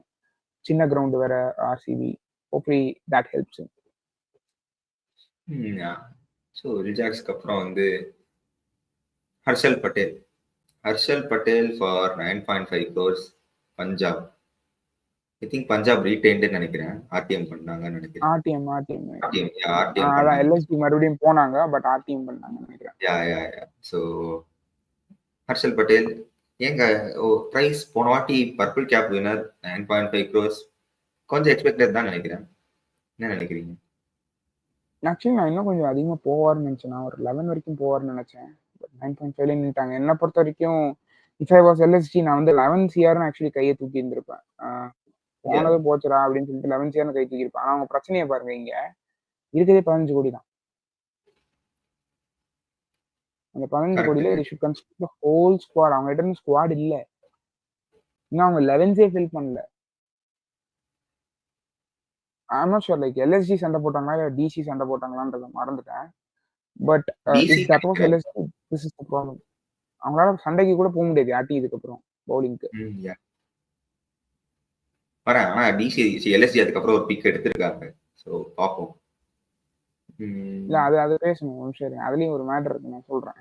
சின்ன கிரவுண்ட் வேற RCB. Hopefully that helps. So will ஜாக்ஸ்க்கு அப்புறம் வந்து Harshal Patel. Harshal Patel for 9.5 crores Punjab. I think Punjab retained நினைக்கிறேன், ஆர்டிஎம் பண்ணாங்கன்னு நினைக்கிறேன். ஆர்டிஎம் ஆர்டிஎம் அதான் எல்எஸ்டி மறுபடியும் போனாங்க, பட் ஆர்டிஎம் பண்ணாங்கன்னு நினைக்கிறேன். யா. ஸோ ஹர்ஷல் பட்டேல் ஏங்க பிரைஸ் போன வாட்டி பர்பிள் கேப் வினர் 9.5 crores கொஞ்சம் எக்ஸ்பெக்டட் தான் நினைக்கிறேன். என்ன நினைக்கிறீங்க? ஆக்சுவலி நான் இன்னும் கொஞ்சம் அதிகமாக போவார்னு நினச்சேன். நான் ஒரு 11 வரைக்கும் போவார்னு நினச்சேன். பட் 9.5 நின்ட்டாங்க. என்னை பொறுத்த வரைக்கும் இஃப் ஐ வாஸ் எல்எஸ்டி நான் வந்து 11 CRன்னு ஆக்சுவலி கையை தூக்கி இருந்திருப்பேன். போனது போச்சுடா அப்படின்னு சொல்லிட்டு 11 CRன்னு கை தூக்கியிருப்பேன். ஆனால் அவங்க பிரச்சனையை பாருங்க, இங்க இருக்கிறதே 15 கோடி தான். அந்த 15 கோடியில they should consider the whole squad. அவங்க கிட்ட இருந்து ஸ்குவாட் இல்ல, இன்னும் அவங்க 11 ஃபில் பண்ணல. I'm not sure like LSG சண்டை போட்டாங்களா இல்ல DC சண்டை போட்டாங்களான்றத மறந்துட்டேன். But if that was LSG, this is the problem. அவங்களால சண்டைக்கு கூட போக முடியாது ஆட்டி இதுக்கப்புறம் பவுலிங்க்கு. வரேன். ஆனா டிசி எல்எஸ்ஜி அதுக்கப்புறம் ஒரு பிக் எடுத்திருக்காங்க. ஸோ பார்ப்போம். இல்ல அது பேசணும். சரி, அதுலயும் ஒரு மேட்டர் இருக்கு, நான் சொல்றேன்.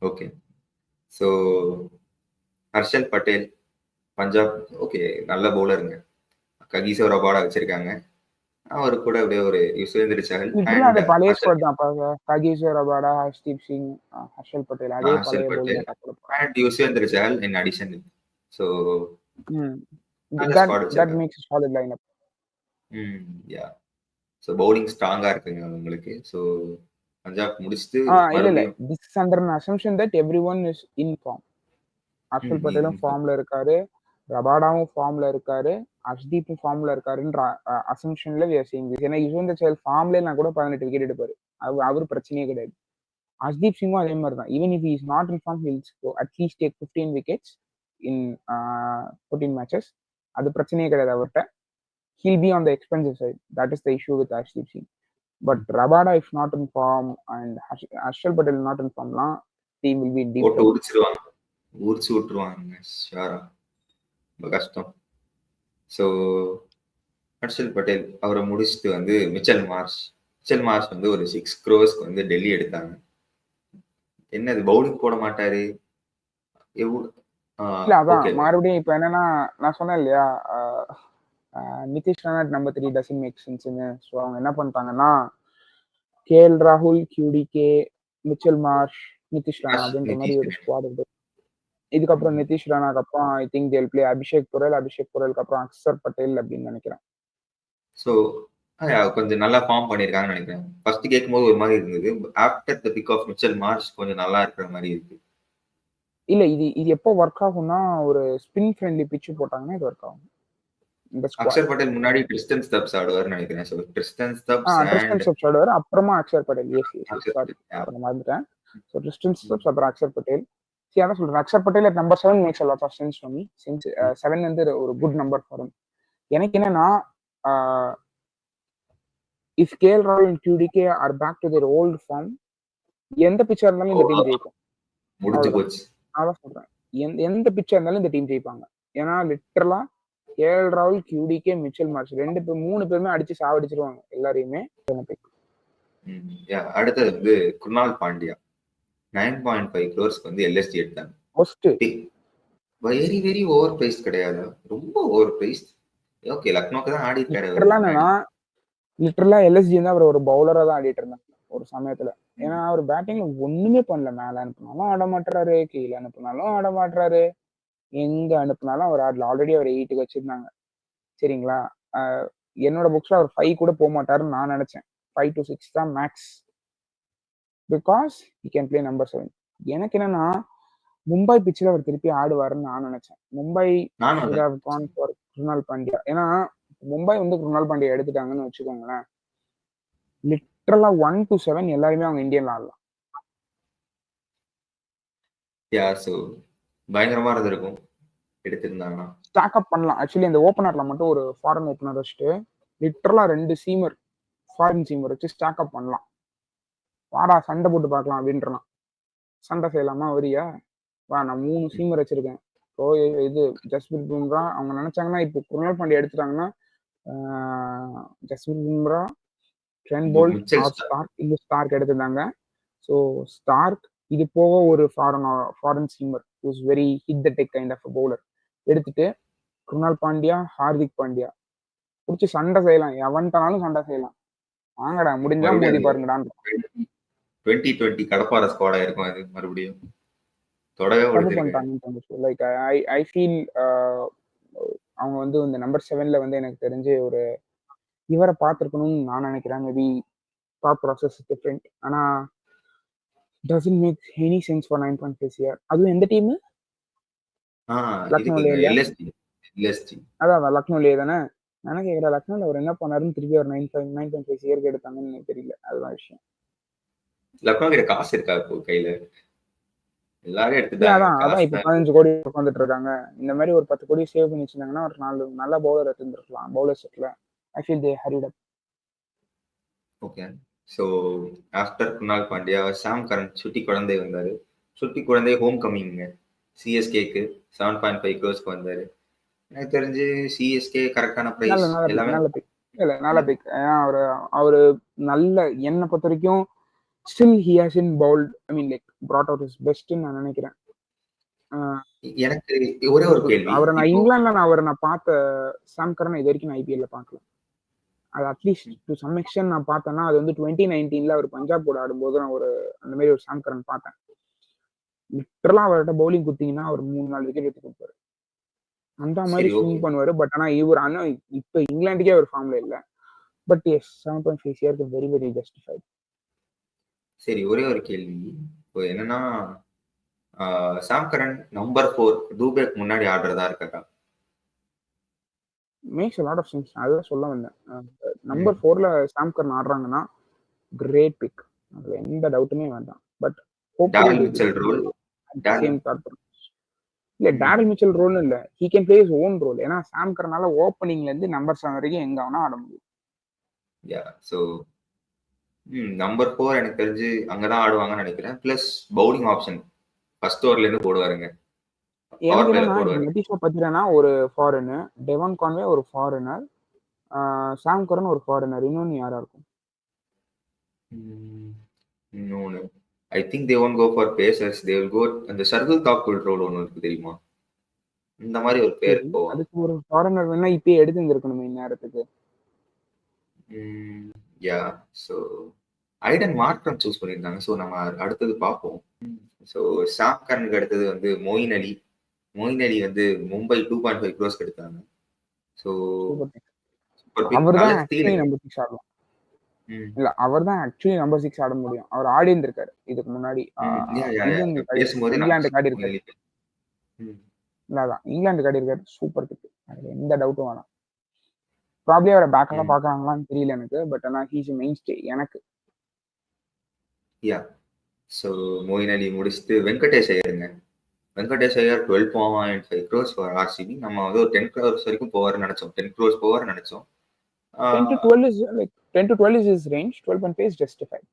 Okay. So Harshal Patel Punjab okay, நல்ல பவுலருங்க. ககிசோ ரபாடா வச்சிருக்காங்க. அவர் கூட அப்படியே ஒரு யுஸ்வேந்திர சஹல் அந்த பழைய ஸ்குவாட் தான். ககிசோ ரபாடா, ஹர்ஷ்தீப் சிங், ஹர்ஷல் பட்டேல், அதே பழைய bowling attack and Yuzvendra Chahal in addition. So that makes a solid lineup. Yeah. So bowling ஸ்ட்ராங்கா இருக்குங்க உங்களுக்கு. ஸோ பஞ்சாப் முடிச்சிட்டு இல்ல this is under an assumption that everyone is in form. Harshal பட்டேலும் ஃபார்ம்ல இருக்காரு, ரபாடாவும் ஃபார்ம்ல இருக்காரு, ஹர்ஷ்தீப்பும் ஃபார்ம்ல இருக்காருன்ற அசம்ஷன்ல we are seeing this. ஏன்னா யுஸ்வேந்திர சஹல் ஃபார்ம்ல நான் கூட 18 விக்கெட் எடுப்பாரு, அவர் பிரச்சனையே கிடையாது. ஹர்ஷ்தீப் சிங்கும் அதே மாதிரி தான். Even if he is not in form, he will at least take 15 wickets in 14 matches. அது பிரச்சனையே கிடையாது அவர்கிட்ட. He'll be on the expensive side. That is the issue with Harshdeep Singh. But Rabada if not in form and Harshal Patel not in form, team will be in deep trouble. ஊர்ச்சி விட்டுருவாங்க ஷாரா, ரொம்ப கஷ்டம். So Harshal Patel அவரை முடிச்சுட்டு வந்து Mitchell Marsh வந்து ஒரு 6 crores வந்து டெல்லி எடுத்தாங்க. என்னது பவுலிங் போட மாட்டாரு இல்ல அதான் மறுபடியும் இப்ப என்னன்னா, நான் சொன்னேன் இல்லையா Nitish Rana number 3 doesn't make சென்ஸ்னு. ஸோ அவங்க என்ன பண்ணிட்டாங்கன்னா கேஎல் ராகுல், QDK, Mitchell Marsh, Nitish Rana அப்படின்ற மாதிரி ஒரு ஸ்குவாட் இருக்கு. இதுக்கப்புறம் நிதிஷ் ராணாக்கு அப்புறம் I think they'll play Abhishek புரேலுக்கு அப்புறம் அக்சர் பட்டேல் அப்படின்னு நினைக்கிறேன். ஸோ கொஞ்சம் நல்லா ஃபார்ம் பண்ணியிருக்காங்கன்னு நினைக்கிறேன். ஃபர்ஸ்ட் கேட்கும்போது ஒரு மாதிரி இருந்தது, after the pick of Mitchell Marsh கொஞ்சம் நல்லா இருக்கிற மாதிரி இருக்கு. இல்ல இது எப்போ ஒர்க் ஆகும்னா ஒரு ஸ்பின் ஃப்ரெண்ட்லி பிட்ச் போட்டாங்கன்னா இது ஒர்க் ஆகும். அக்ஷர் பட்டேல் முன்னாடி டிஸ்டன்ஸ் ஸ்டெப்ஸ் ஆடுவார் நினைக்கிறேன். சோ டிஸ்டன்ஸ் ஸ்டெப்ஸ் ஆடுவார், அப்புறமா அக்ஷர் பட்டேல். சாரி மறந்துட்டேன். சோ டிஸ்டன்ஸ் ஸ்டெப்ஸ் அப்புறம் அக்ஷர் பட்டேல். சரி, அதான் சொல்றேன். Axar Patel at number 7 makes a lot of sense to me. Since 7 வந்து ஒரு குட் நம்பர் ஃபார் him. எனக்கு என்னன்னா if KL Rahul and QDK are back to their old form, எந்த பிச்சா இருந்தாலும் இந்த டீம் ஜெயிக்கும். முடிஞ்சு போச்சு. அதான் சொல்றேன். எந்த பிச்சா இருந்தாலும் இந்த டீம் ஜெயிப்பாங்க. ஏன்னா லிட்டரலா கேஎல் ராகுல், QDK, மிச்சல் மார்ஷ் 3 பேருமே அடிச்சு சாவடிச்சிருவாங்க எல்லாரையுமே. அடுத்தது வந்து குர்னால் பாண்டியா 9.5 crores வந்து எல்எஸ்டி எடுத்தாங்க. வெரி வெரி ஓவர் பிரைஸ் கிடையாது, ரொம்ப ஓவர் பிரைஸ். ஓகே, லக்னோக்கு தான் ஆடி இருக்காரு. லிட்டரலா எல்எஸ்டி வந்து அவர் ஒரு பவுலரா தான் ஆடிட்டு இருந்தாங்க ஒரு சமயத்துல. ஏன்னா அவர் பேட்டிங்ல ஒண்ணுமே பண்ணல. மேல அனுப்புனாலும் ஆட மாட்டுறாரு, கீழே அனுப்புனாலும் ஆட மாட்டுறாரு, எங்க அனுப்புனாலும் அவர் ஆடல. ஆல்ரெடி அவர் 8க்கு வச்சிருந்தாங்க. சரிங்களா? என்னோட புக்ஸ்ல அவர் 5 கூட போக மாட்டாருன்னு நான் நினைச்சேன். 5 to 6 தான் max. Because he can play number 7. எனக்கு என்னன்னா மும்பை பிச்சில் அவர் திருப்பி ஆடுவாருன்னு நான் நினைச்சேன். மும்பை குருணால் பாண்டியா. ஏன்னா மும்பை வந்து குருணால் பாண்டியா எடுத்துட்டாங்கன்னு வச்சுக்கோங்களேன், லிட்டரலா 1 to 7 எல்லாருமே அவங்க இந்தியன்ல ஆடலாம். பயங்கரமா இருந்திருக்கும் எடுத்திருந்தாங்கன்னா. ஸ்டாக் அப் பண்ணலாம். ஆக்சுவலி இந்த ஓப்பனர்ல மட்டும் ஒரு ஃபாரின் ஓப்பனர் வச்சுட்டு லிட்டரலா 2 சீமர் ஃபாரின் சீமர் வச்சு ஸ்டாக் அப் பண்ணலாம். வாடா சண்டை போட்டு பார்க்கலாம் அப்படின்றான். சண்டை செய்யலாமா வரியா? வா, நான் 3 சீமர் வச்சிருக்கேன். இது ஜஸ்பிரித் பும்ரா அவங்க நினைச்சாங்கன்னா இப்போ குருணால் பாண்டியா எடுத்துட்டாங்கன்னா Jasprit Bumrah, Trent Boult, Starc, இந்த ஸ்டார்க் எடுத்துட்டாங்க. ஸோ ஸ்டார்க் இது போக ஒரு foreign seamer who's very hit the deck kind of a bowler எடுத்துட்டு குருணால் பாண்டியா, ஹார்திக் பாண்டியா பிடிச்சி சண்டை செய்யலாம். எவன்ட்டாலும் சண்டை செய்யலாம். வாங்கடா, முடிஞ்சா மோதி பாருங்கடா. 2020 கடப்பார ஸ்குவாடா இருக்கும் அது. மறுபடியும் தொடவே பண்ணிட்டாங்க. லைக் ஐ ஃபீல் அவங்க வந்து இந்த நம்பர் 7ல வந்து எனக்கு தெரிஞ்சு ஒரு இவரை பார்த்துருக்கணும்னு நான் நினைக்கிறேன். Maybe thought process is different. ஆனா doesn't make any sense for 9.5 crores. அதுவும் எந்த டீம்? அதான் லக்னோலயே தானே. நானே கேட்குறேன், லக்னோல அவர் என்ன பண்ணாருன்னு திருப்பி ஒரு 9.5 crores எடுத்தாங்கன்னு எனக்கு தெரியல. அதுதான் விஷயம். லக்னோ கிட்ட காசு இருக்கா இப்போ கையில? எல்லாரும் எடுத்துட்டாங்க. அதான் இப்போ 15 கோடி உட்காந்துட்டு இருக்காங்க. இந்த மாதிரி ஒரு 10 கோடி சேவ் பண்ணி வச்சிருந்தாங்கன்னா ஒரு 4 நல்ல பவுலர் எடுத்துருக்கலாம். பவுலர் செட்ல I feel they hurried up. Okay, so after Krunal Pandya Sam Curran சுட்டி குழந்தை வந்தாரு. சுட்டி குழந்தை ஹோம் கம்மிங்க சிஎஸ்கேக்கு 7.5 crores வந்தாரு. எனக்கு தெரிஞ்சு சிஎஸ்கே கரெக்டான பிரைஸ் எல்லாமே நல்ல பிக். அவரு நல்ல, என்னை பொறுத்த வரைக்கும் still he hasn't bowled, I mean like brought out his best ன்னு நான் நினைக்கிறேன். எனக்கு ஒரே ஒரு கேள்வி. நான் இங்கிலாந்துல நான் பார்த்த சாம் கரன் இது வரைக்கும் ஐபிஎல்ல பார்க்கல. அது அட்லீஸ்ட் டு சம் எக்ஸ்டென்ட் நான் பார்த்தேன்னா அது வந்து 2019ல அவர் பஞ்சாப் கூட ஆடும்போது நான் அந்த மாதிரி ஒரு சாம் கரன் பார்த்தேன். லிட்டரலா அவர்கிட்ட பவுலிங் குத்திங்கன்னா அவர் 3-4 விக்கெட் எடுத்து கொடுப்பாரு. அந்த மாதிரி ஸ்விங் பண்ணுவாரு. பட் ஆனா இப்ப இங்கிலாந்துக்கே ஒரு ஃபார்ம்ல இல்ல. But yes 7.5 crores very very justified. சரி, ஒரே ஒரு கேள்வி. இப்போ என்னன்னா சாம் கரன் நம்பர் 4 டூபேக்கு முன்னாடி ஆடுறதா இருக்கா? Makes a lot of sense. அதான் சொல்ல வந்தேன். நம்பர் 4ல சாம் கரன் ஆடுறாங்கன்னா கிரேட் பிக், அதுல எந்த டவுட்டுமே வேண்டாம். பட் டேரல் மிச்சல் ரோல் இல்ல, டேரல் மிச்சல் ரோல் இல்ல, he can play his own role. ஏன்னா சாம் கரனால ஓப்பனிங்ல இருந்து நம்பர் 7 வரைக்கும் எங்க வேணா ஆட முடியும். ஸோ நம்பர் 4 எனக்கு தெரிஞ்சு அங்கதான் ஆடுவாங்கன்னு நினைக்கிறேன். பிளஸ் பவுலிங் ஆப்ஷன் ஃபர்ஸ்ட் ஓவர்ல இருந்து போடுவாருங்க. பத்திரனா ஒரு ஃபாரினர், டெவன் கான்வே ஒரு ஃபாரினர், சாம் கரன் ஒரு ஃபாரினர், இன்னொன்னு யாரா இருக்கும்? இன்னொன்னு I think they won't go for pacers. They will go அந்த சர்துல் தாக்கூர் ரோல் ஒன்னு இருக்கு தெரியுமா? இந்த மாதிரி ஒரு பேர் போகும். அதுக்கு ஒரு ஃபாரினர் வேணா இப்பயே எடுத்து இருந்திருக்கணும் இந்நேரத்துக்கு. ஸோ ஐடன் மார்க்ரம் சூஸ் பண்ணியிருந்தாங்க. ஸோ நம்ம அடுத்தது பார்ப்போம். ஸோ சாம் கரனுக்கு அடுத்தது வந்து மொயின் அலி வந்து மும்பை 2.5 crores எடுத்தாங்க. ஸோ இல்ல, அவர் தான் ஆக்சுவலி நம்பர் 6 ஆட முடியும். அவர் ஆடி இருந்திருக்காரு இதுக்கு முன்னாடி. இங்கிலாந்து ஆடி இருக்காரு. இங்கிலாந்து ஆடி இருக்காரு. சூப்பர் பிக், அதுல எந்த டவுட்டும் வேணாம். ப்ராப்ளி அவரை பேக்கா பாக்குறாங்களான்னு தெரியல எனக்கு. பட் ஆனா ஹீஸ் மெயின் ஸ்டே எனக்கு. ஸோ மொயின் அலி முடிச்சுட்டு வெங்கடேஷ் ஐயருங்க. Venkatesh Iyer 12.5 crores for RCB. நம்ம வந்து ஒரு 10 crores வரைக்கும் போவாருன்னு நினைச்சோம். 10 crores போவாருன்னு நினைச்சோம். 10 to 12 is like 10 to 12 is his range. 12.5 is justified.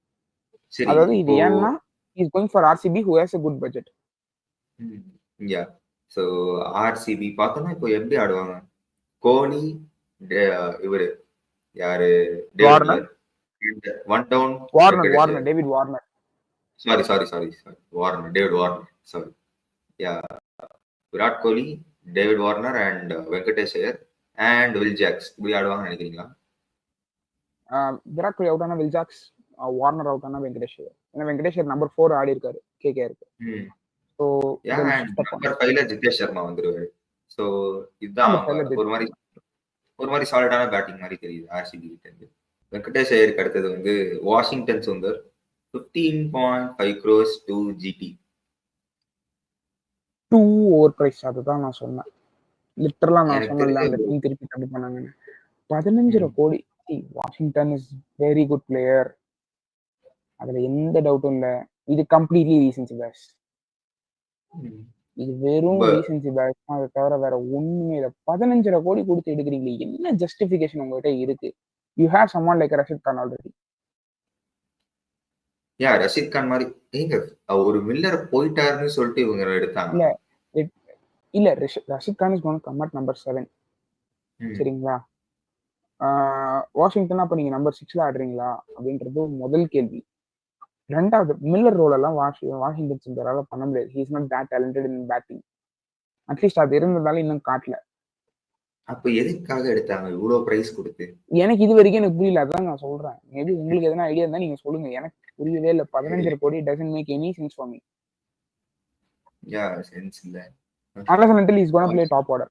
அதாவது இது ஏன்னா he is going for RCB who has a good budget. Yeah. So RCB பார்த்தோம்னா இப்போ எப்படி ஆடுவாங்க? கோலி, இவரு யாரு? David Warner Miller. One down Warner David Warner. Sorry. Warner, David Warner. Sorry. Yeah. Virat Kohli, David Warner and Venkatesh Iyer and Will Jacks இப்படி ஆடுவாங்கன்னு நினைக்கிறீங்களா? Virat Kohli out ஆனா வில் ஜாக்ஸ், வார்னர் அவுட் ஆனா வெங்கடேஷ் ஐயர். ஏன்னா வெங்கடேஷ் ஐயர் நம்பர் 4 ஆடி இருக்காரு கேகேஆருக்கு. ஸோ நம்பர் 5ல ஜிதேஷ் சர்மா வந்துருவாரு. ஸோ இதுதான் ஒரு மாதிரி சாலிடான பேட்டிங் மாதிரி தெரியுது ஆர்சிபி கிட்ட இருந்து. வெங்கடேஷ் ஐயருக்கு அடுத்தது வந்து Washington Sundar 15.5 crores to GT. Too over price. அதுதான் நான் சொன்னேன். லிட்டரலா நான் சொன்னேன்ல அந்த டீம் திருப்பி கம்மி பண்ணாங்கன்னு. 15 கோடி. Washington is very good player, அதுல எந்த டவுட்டும் இல்ல. இது கம்ப்ளீட்லி ரீசன்சி பேஸ். இது வெறும் ரீசன்சி பேஸ் தான், அதை தவிர வேற ஒண்ணுமே இல்லை. 15 கோடி கொடுத்து எடுக்கிறீங்களே, என்ன ஜஸ்டிபிகேஷன் உங்ககிட்ட இருக்கு? You have someone like Rashid Khan already. Rashid Khan மாதிரி ஒரு மில்லர் போயிட்டாருன்னு சொல்லிட்டு இவங்க எடுத்தாங்க. இல்ல Rashid Khan is gonna come at number 7. சரிங்களா? வாஷிங்டன் அப்ப நீங்க நம்பர் 6ல ஆடுறீங்களா அப்படின்றது முதல் கேள்வி. ரெண்டாவது, மில்லர் ரோல் எல்லாம் வாஷிங்டன் சுந்தரால பண்ண முடியாது. He is not that talented in batting. At least அது இருந்ததால இன்னும் காட்டல. அப்ப எதுக்காக எடுத்தாங்க இவ்வளவு பிரைஸ் கொடுத்து? எனக்கு இது வரைக்கும் எனக்கு புரியல. அதான் நான் சொல்றேன். மேபி உங்களுக்கு எதனா ஐடியா இருந்தா நீங்க சொல்லுங்க. எனக்கு புரியவே இல்லை. 15 கோடி doesn't make any sense for me. Sense இல்ல. unless and until he's going to play top order.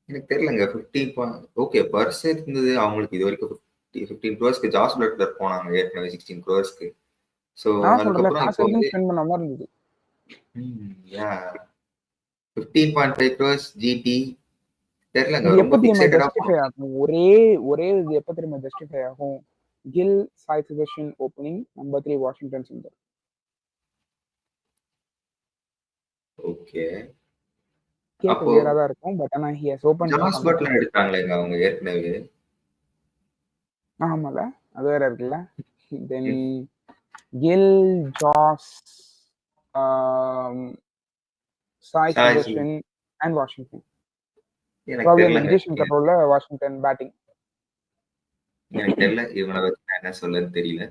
எனக்கு தெரியலங்க. 15 ஓகே பர்ஸ் இருந்தது அவங்களுக்கு. இது வரைக்கும் 15 crores ஜாஸ் பட்லர் போனாங்க ஏற்கனவே 16 crores. சோ அதுக்கப்புறம் இப்போ ஸ்பெண்ட் பண்ண மாதிரி இருந்தது. 15.5 crores ஜிடி தெரியலங்க. ரொம்ப ஃபிக்ஸேட்டடா ஒரே இது எப்ப தெரியுமா ஜஸ்டிஃபை ஆகும்? Gill Sai Sudharsan opening, number 3 Washington Sundar. Okay. கேக்க வேறதா தான் இருக்கும். பட் ஆனா he has open. Jos Buttler எடுத்தாங்களேங்க அவங்க ஏற்கனவே. ஆமால, அது வேற இருக்குல்ல. Then Gill, Jos, Sai Sudharsan and Washington. எனக்கு தெரியல. விஜய் கண்ட்ரோல்ல வாஷிங்டன் பேட்டிங். எனக்கு தெரியல இவனை வச்சு என்ன சொல்லன்னு தெரியல.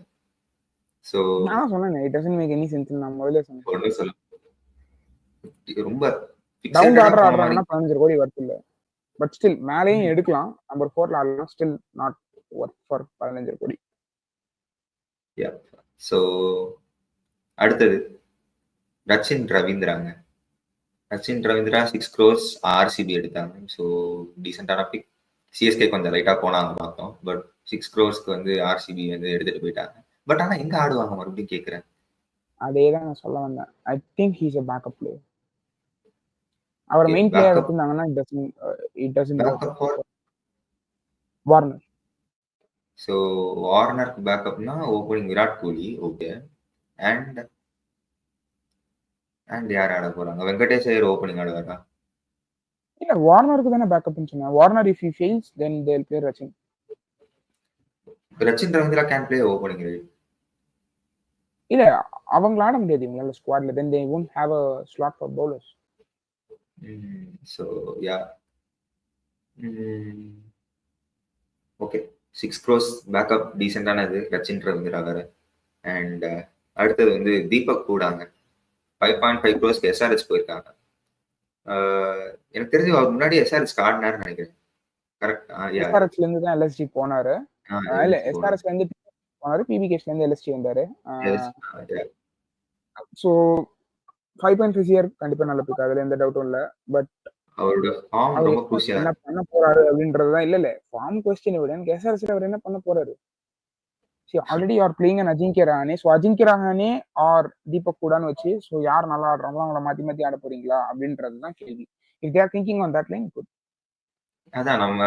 சோ நான் சொன்னேன் it doesn't make any sense. நான் முதல்ல சொன்னேன் ரொம்ப டவுன் ஆர்டர் ஆடுறாங்கன்னா 15 கோடி வர்த் இல்ல. பட் ஸ்டில் மேலேயும் எடுக்கலாம். நம்பர் 4ல ஆடலாம். ஸ்டில் நாட் வர்த் ஃபார் 15 கோடி. சோ அடுத்தது ரச்சின் ரவீந்திராங்க. ரச்சின் ரவீந்திரா 6 crores ஆர்சிபி எடுத்தாங்க. ஸோ டீசென்டான பிக். சிஎஸ்கே கொஞ்சம் லைட்டா போனாங்க பார்த்தோம். பட் 6 crores வந்து ஆர்சிபி வந்து எடுத்துட்டு போயிட்டாங்க. பட் ஆனா எங்க ஆடுவாங்க மறுபடியும் கேட்கிறேன். அதே தான் நான் சொல்ல வந்தேன். I think he is a backup player. அவர் மெயின் பிளேயர் எடுத்தாங்கன்னா it doesn't வார்னர். சோ வார்னருக்கு பேக்கப்னா opening Virat Kohli. Okay. And யார் ஆட போறாங்க? வெங்கடேஷ் ஐயர் ஓபனிங் ஆடுவாரா? இல்ல, வார்னருக்கு தானே பேக்கப்னு சொன்னேன். Warner if he fails then they'll play Rachin. Rachin Ravindra can play opening, right? இல்ல, அவங்க ஆட முடியாது இவங்களால ஸ்குவாட்ல. then they won't have a slot for bowlers. So yeah. Okay, 6 crores backup டீசென்டானது Rachin Ravindra வேற. அண்ட் அடுத்தது வந்து தீபக் கூடாங்க 5.5 crores எஸ்ஆர்எஸ் போயிருக்காங்க. எனக்கு தெரிஞ்சு அவர் முன்னாடி எஸ்ஆர்எஸ் ஆடினாருன்னு நினைக்கிறேன். கரெக்ட்? எஸ்ஆர்எஸ்ல இருந்து தான் எல்எஸ்டி போனாரு. இல்ல, எஸ்ஆர்எஸ்ல இருந்து போனாரு, பிபிகேஸ்ல இருந்து எல்எஸ்டி வந்தாரு. சோ 5.5 இயர் கண்டிப்பா நல்ல பிக், அதுல எந்த டவுட்டும் இல்ல. பட் அவரோட ஃபார்ம் ரொம்ப குரூஷியலா என்ன பண்ண போறாரு அப்படின்றதுதான். இல்ல ஃபார்ம் क्वेश्चन விட எஸ்ஆர்எஸ்ல அவர் என்ன பண்ண போறாரு? See, already you are playing an Ajinkya Rahane. So Ajinkya Rahane or Deepak Hooda வச்சு ஸோ யார் நல்லா ஆடுறாங்களோ அவங்கள மாத்தி ஆட போறீங்களா அப்படின்றது தான் கேள்வி. If they are thinking on that line, good. அதான் நம்ம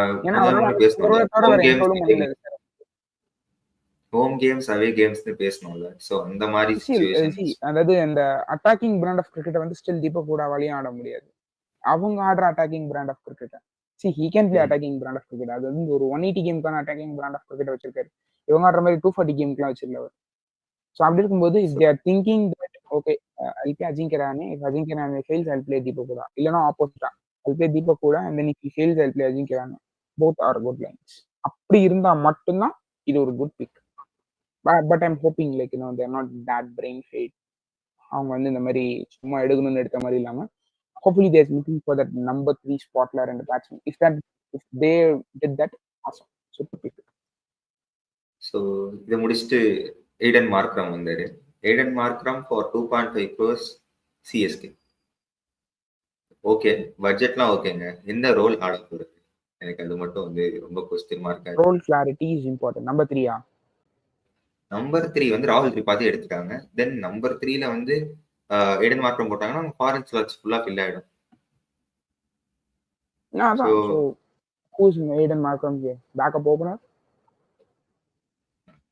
ஹோம் கேம்ஸ் அவே கேம்ஸ்னு பேசணும்ல. சோ அந்த மாதிரி சிச்சுவேஷன், அதாவது இந்த அட்டாக்கிங் பிராண்ட் ஆஃப் கிரிக்கெட் வந்து ஸ்டில் தீபக் ஹூடாவாலையும் ஆட முடியாது. அவங்க ஆடுற attacking brand of cricket. See, he can play attacking brand of cricket. அது வந்து ஒரு 180 கேம்க்கான அட்டாக்கிங் பிராண்ட் ஆஃப் கிரிக்கெட் வச்சிருக்காரு. இவங்க ஆடுற மாதிரி 240 கேம்க்குலாம் வச்சிருக்கல அவர். ஸோ அப்படி இருக்கும்போது if they are thinking that okay, I'll play Ajinkya Rahane. If Ajinkya Rahane fails, I'll play Deepak Hooda. இல்லைனா ஆப்போசிட்டா I'll play Deepak Hooda and then if he fails, I'll play Ajinkya Rahane. Both are good lines. அப்படி இருந்தா மட்டும்தான் இது ஒரு good pick. But I'm hoping like they're not that brain fade. அவங்க வந்து இந்த மாதிரி சும்மா எடுக்கணும்னு எடுத்த மாதிரி இல்லாம hopefully they're looking for that number 3 spotler and batsman. If they did that, awesome. Super pick. So இதை முடிச்சுட்டு எய்டன் மார்க்ரம் வந்தாரு. Aiden Markram for 2.5 crores CSK. Okay, பட்ஜெட்லாம் ஓகேங்க. என்ன ரோல் ஆட போறது எனக்கு அது மட்டும் வந்து ரொம்ப question mark. Role clarity is important. Number 3 number 3 வந்து ராகுல் திரிபாதி எடுத்துட்டாங்க. தென் நம்பர் 3ல வந்து எய்டன் மார்க்ரம் போட்டாங்கன்னா ஃபாரின் ஸ்லாட்ஸ் ஃபுல்லா ஃபில் ஆயிடும். So who's Aiden Markram here? Backup opener?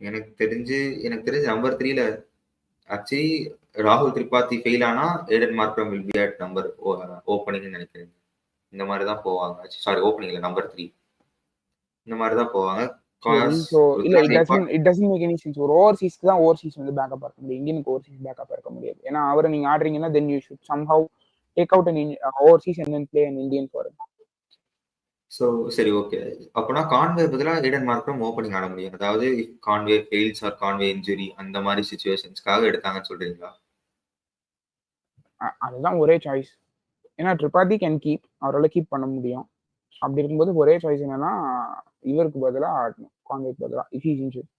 எனக்கு தெரிஞ்சு நம்பர் 3ல ஆக்சுவலி ராகுல் திரிபாதி ஃபெயில் ஆனா Aiden Markram will be at number ஓப்பனிங்னு நினைக்கிறேன். இந்த மாதிரி தான் போவாங்க. சாரி, ஓப்பனிங்ல நம்பர் 3 இந்த மாதிரி தான் போவாங்க. So இல்ல, it doesn't make any sense. ஒரு ஓவர்சீஸ்க்கு தான் ஓவர்சீஸ் வந்து பேக்கப் இருக்க முடியும். இந்தியனுக்கு ஓவர்சீஸ் பேக்கப் இருக்க முடியாது. ஏன்னா அவரை நீங்க ஆடுறீங்கன்னா then you should somehow take out an overseas and then play an Indian for him. So சரி, ஓகே. அப்போனா கான்வே பதிலாக எய்டன் மார்க்ரம் ஓப்பனிங் ஆட முடியும். அதாவது Conway fails or Conway injury அந்த மாதிரி சிச்சுவேஷன்ஸ்க்காக எடுத்தாங்கன்னு சொல்றீங்களா? அதுதான் ஒரே சாய்ஸ். ஏன்னா திரிபாதி கேன் கீப், அவரால் கீப் பண்ண முடியும். அப்படி இருக்கும்போது ஒரே சாய்ஸ் என்னன்னா இவருக்கு பதிலாக ஆடணும், கான்வேக்கு பதிலாக இஃப் இஸ் இன்ஜூர்ட்.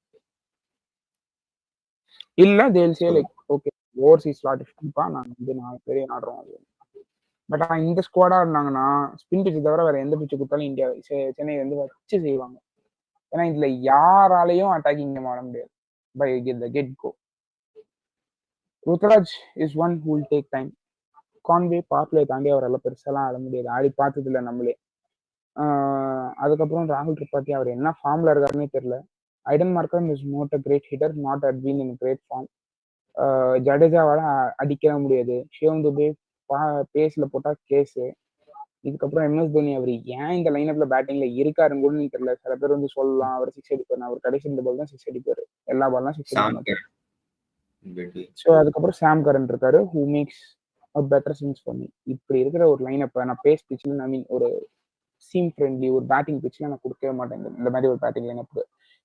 இல்ல they'll say like okay overseas slot கீப்பா நான் பெரிய ஆடுறோம் அது. பட் இந்த ஸ்குவாடா இருந்தாங்கன்னா ஸ்பின் பிச்சு தவிர வேற எந்த பிச்சு கொடுத்தாலும் இந்தியா சென்னை வந்து வச்சு செய்வாங்க. ஏன்னா இதுல யாராலையும் அட்டாக்கிங் கேம் ஆட முடியாது by get go. Ruturaj is one who will take time. Conway பார்க்லே தாண்டி அவரால் பெருசாலாம் ஆட முடியாது, ஆடி பார்த்தது இல்லை நம்மளே. அதுக்கப்புறம் ராகுல் திரிபாதி அவர் என்ன ஃபார்ம்ல இருக்காருன்னே தெரியல. Aiden Markram is not a great hitter, not at been in great form. ஜடேஜாவால அடிக்கவே முடியாது. ஷிவம் துபே பேஸ்ல போட்டா கேஸு. இதுக்கப்புறம் எம்எஸ் தோனி அவர் ஏன் இந்த லைனப்ல பேட்டிங்ல இருக்காருன்னு கூட தெரியல. சில பேர் வந்து சொல்லலாம் அவர் 6 அடிப்பாரு, அவர் கடைசி 2 பால் தான் 6 அடிப்பாரு, எல்லா பால்லாம் 6 அடிப்பாரு. ஸோ அதுக்கப்புறம் சாம் கரன் இருக்காரு who maths a better sense for me. இப்படி இருக்கிற ஒரு லைனப்பை நான் பேஸ் பிச்சில் ஐ மீன் ஒரு சீம் ஃப்ரெண்ட்லி ஒரு பேட்டிங் பிச்சில் நான் கொடுக்கவே மாட்டேன். இந்த மாதிரி ஒரு பேட்டிங் லைனப்பு.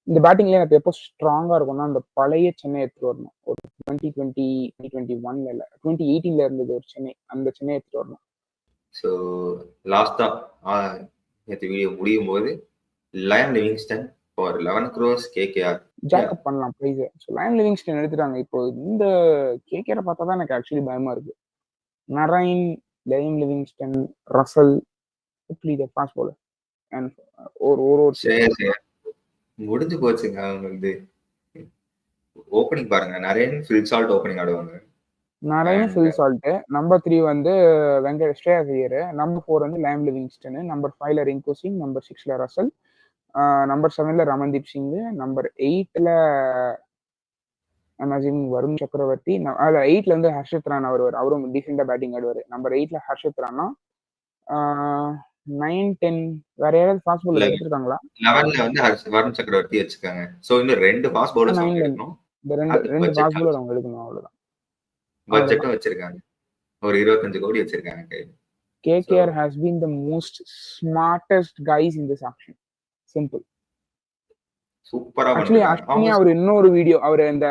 இந்த பேட்டிங் லைனப் எப்போ ஸ்ட்ராங்கா இருக்கும்னா அந்த பழைய சென்னை எடுத்துட்டு வரணும். ஒரு 2021 இல்ல 2018 இருந்தது ஒரு சென்னை, அந்த சென்னை எடுத்துட்டு வரணும். ஸோ லாஸ்டா நேற்று வீடியோ முடியும் போது Liam Livingstone for 11 crores KKR jack up பண்ணலாம் ப்ரைஸ். ஸோ லயன் லிவிங்ஸ்டன் எடுத்துட்டாங்க. இப்போ இந்த கேகேஆரை பார்த்தா தான் எனக்கு ஆக்சுவலி பயமா இருக்கு. Narine, Liam Livingstone, Russell, fast bowler and ஒரு முடிஞ்சு போச்சுங்க. அவங்க வந்து ஓப்பனிங் பாருங்க, நரேன் ஃபில் சால்ட் ஓப்பனிங் ஆடுவாங்க. Naren Phil Salt. நம்பர் 3 வந்து வெங்கட் ஸ்ரேயஸ் ஐயர். நம்பர் 4 வந்து லயம் லிவிங்ஸ்டன். நம்பர் 5ல ரிங்கு சிங். நம்பர் 6ல ரசல். நம்பர் 7ல ரமன்தீப் சிங். நம்பர் 8ல வருண் சக்கரவர்த்தி. 8ல வந்து ஹர்ஷத் ராணா வருவார், அவரும் டீசெண்டா பேட்டிங் ஆடுவார். நம்பர் 8ல ஹர்ஷத் ராணா. 9, 10 வேற யாராவது ஃபாஸ்ட் பவுலர் எடுத்துருக்காங்களா? 11ல வந்து வருண் சக்கரவர்த்தி வச்சிருக்காங்க. சோ இன்னும் 2 ஃபாஸ்ட் பவுலர்ஸ் எடுக்கணும். இந்த ரெண்டு ஃபாஸ்ட் பவுலர் அவங்க எடுக்கணும், அவ்வளவுதான். பட்ஜெட்டும் வச்சிருக்காங்க, ஒரு 25 கோடி வச்சிருக்காங்க கையில. KKR has been the most smartest guys in this action. Simple. சூப்பரா ஆக்சுவலி அஸ்வினி அவர் இன்னொரு வீடியோ, அவர் இந்த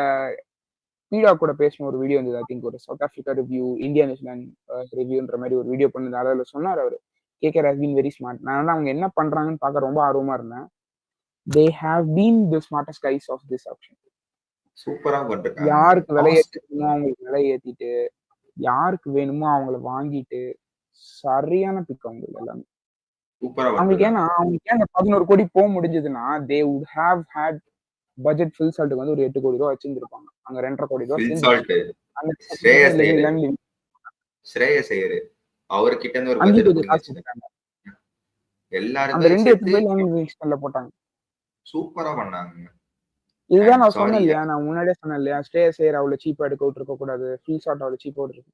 பீடா கூட பேசின ஒரு வீடியோ இருந்தது. ஐ திங்க் ஒரு south Africa review, India New Zealand ரிவ்யூன்ற மாதிரி ஒரு வீடியோ பண்ணது. அதில் சொன்னார் அவர் KKR has been very smart. நான் வந்து அவங்க என்ன பண்றாங்கன்னு பார்க்க ரொம்ப ஆர்வமா இருந்தேன். They have been the smartest guys of this action. சூப்பரா பண்றாங்க. யாருக்கு விலை ஏற்றணுமோ அவங்களுக்கு விலை ஏத்திட்டு, யாருக்கு வேணுமோ அவங்கள வாங்கிட்டு, சரியான பிக் அவங்களுக்கு எல்லாமே. அவங்களுக்கு ஏன்னா அவங்களுக்கு ஏன் 11 கோடி போக முடிஞ்சதுன்னா they would have had budget Phil சால்ட்டுக்கு வந்து ஒரு 8 கோடி ரூபாய் வச்சிருந்திருப்பாங்க. அங்க 2.5 கோடி ரூபாய் ஸ்ரேயஸ் ஐயர் அவர் கிட்ட இருந்து ஒரு பட்ஜெட் எல்லாரும் அந்த 2 எடுத்து போய் லைன் லிவிங்ஸ்டன்ல போட்டாங்க. சூப்பரா பண்ணாங்க. இதுதான் நான் சொன்னேன் இல்லையா, நான் முன்னாடியே சொன்னேன் இல்லையா, ஸ்ரேயஸ் ஐயர் அவ்வளவு சீப்பா எடுக்க விட்டுருக்க கூடாது, ஃபில் ஷாட் அவ்வளவு சீப்பா விட்டுருக்கு.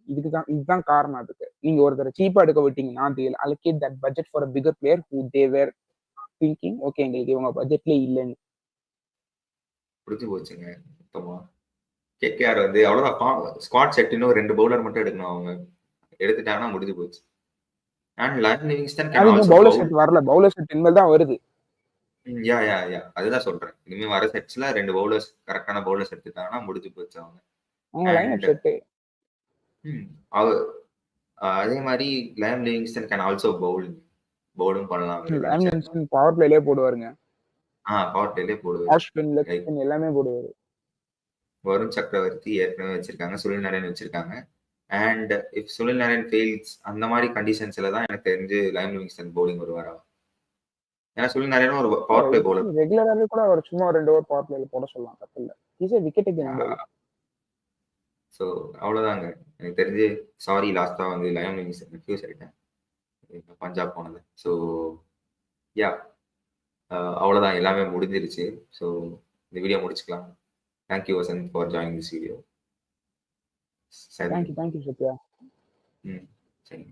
இதுதான் காரணம். அதுக்கு நீங்க ஒருத்தர் சீப்பா எடுக்க விட்டீங்கன்னா they will allocate that budget for a bigger player who they were thinking okay எங்களுக்கு இவங்க பட்ஜெட்ல இல்லைன்னு. புரிஞ்சு போச்சுங்க. மொத்தமா கேகேஆர் வந்து அவ்வளவுதான் ஸ்குவாட் செட், இன்னும் 2 பவுலர் மட்டும் எடுக்கணும். அவங்க எடுத்துட்டாங்கன்னா முடிஞ்சு போச்சு. அண்ட் லைம் லிவிங்ஸ்டன் அது கேன் இன்னும் ஆல்சோ பவுலர் பவுல். செட் வரல. பவுலர் செட் இனிமேல் தான் வருது. யா அதுதான் சொல்றேன். இனிமே வர செட்ஸ்ல 2 பவுலர்ஸ் கரெக்டான பவுலர்ஸ் எடுத்துட்டாங்கன்னா முடிஞ்சு போச்சு அவங்க. அவங்க லைன் அப் அண்ட் செட்டு. அதே மாதிரி லைம் லிவிங்ஸ்டன் கேன் ஆல்சோ பவுலும் பண்ணலாம் அவரு லைம் நினைச்சாருன்னா. லிவிங்ஸ்டன் பவர் பிளேலே போடுவாருங்க. பவர் பிளேலே போடுவாரு. Off spin, leg like spin எல்லாமே போடுவாரு. வருண் சக்கரவர்த்தி ஏற்கனவே வச்சிருக்காங்க, சுனில் நரேன் வச்சிருக்காங்க. And if Sunil Narine fails அந்த மாதிரி கண்டிஷன்ஸ்ல தான் எனக்கு தெரிஞ்சு லைம் லிவிங்ஸ்டன் பவுலிங் வருவாரா. ஏன்னா சுனில் நரேனும் ஒரு பவர் பிளே பவுலர். ரெகுலராகவே கூட அவர் சும்மா 2 ஓவர் பவர் பிளேல போட சொல்லலாம், தப்பு இல்லை. Is a wicket taking bowler. So அவ்வளோதாங்க எனக்கு தெரிஞ்சு. சாரி லாஸ்ட்டாக வந்து லைம் லிவிங்ஸ்டன் கன்ஃபியூஸ் ஆகிட்டேன் பஞ்சாப் போனது. ஸோ யா அவ்வளோதான், எல்லாமே முடிஞ்சிருச்சு. ஸோ இந்த வீடியோ முடிச்சுக்கலாம். Thank you Vasanth for join this video. Thank you Sathya. சரி.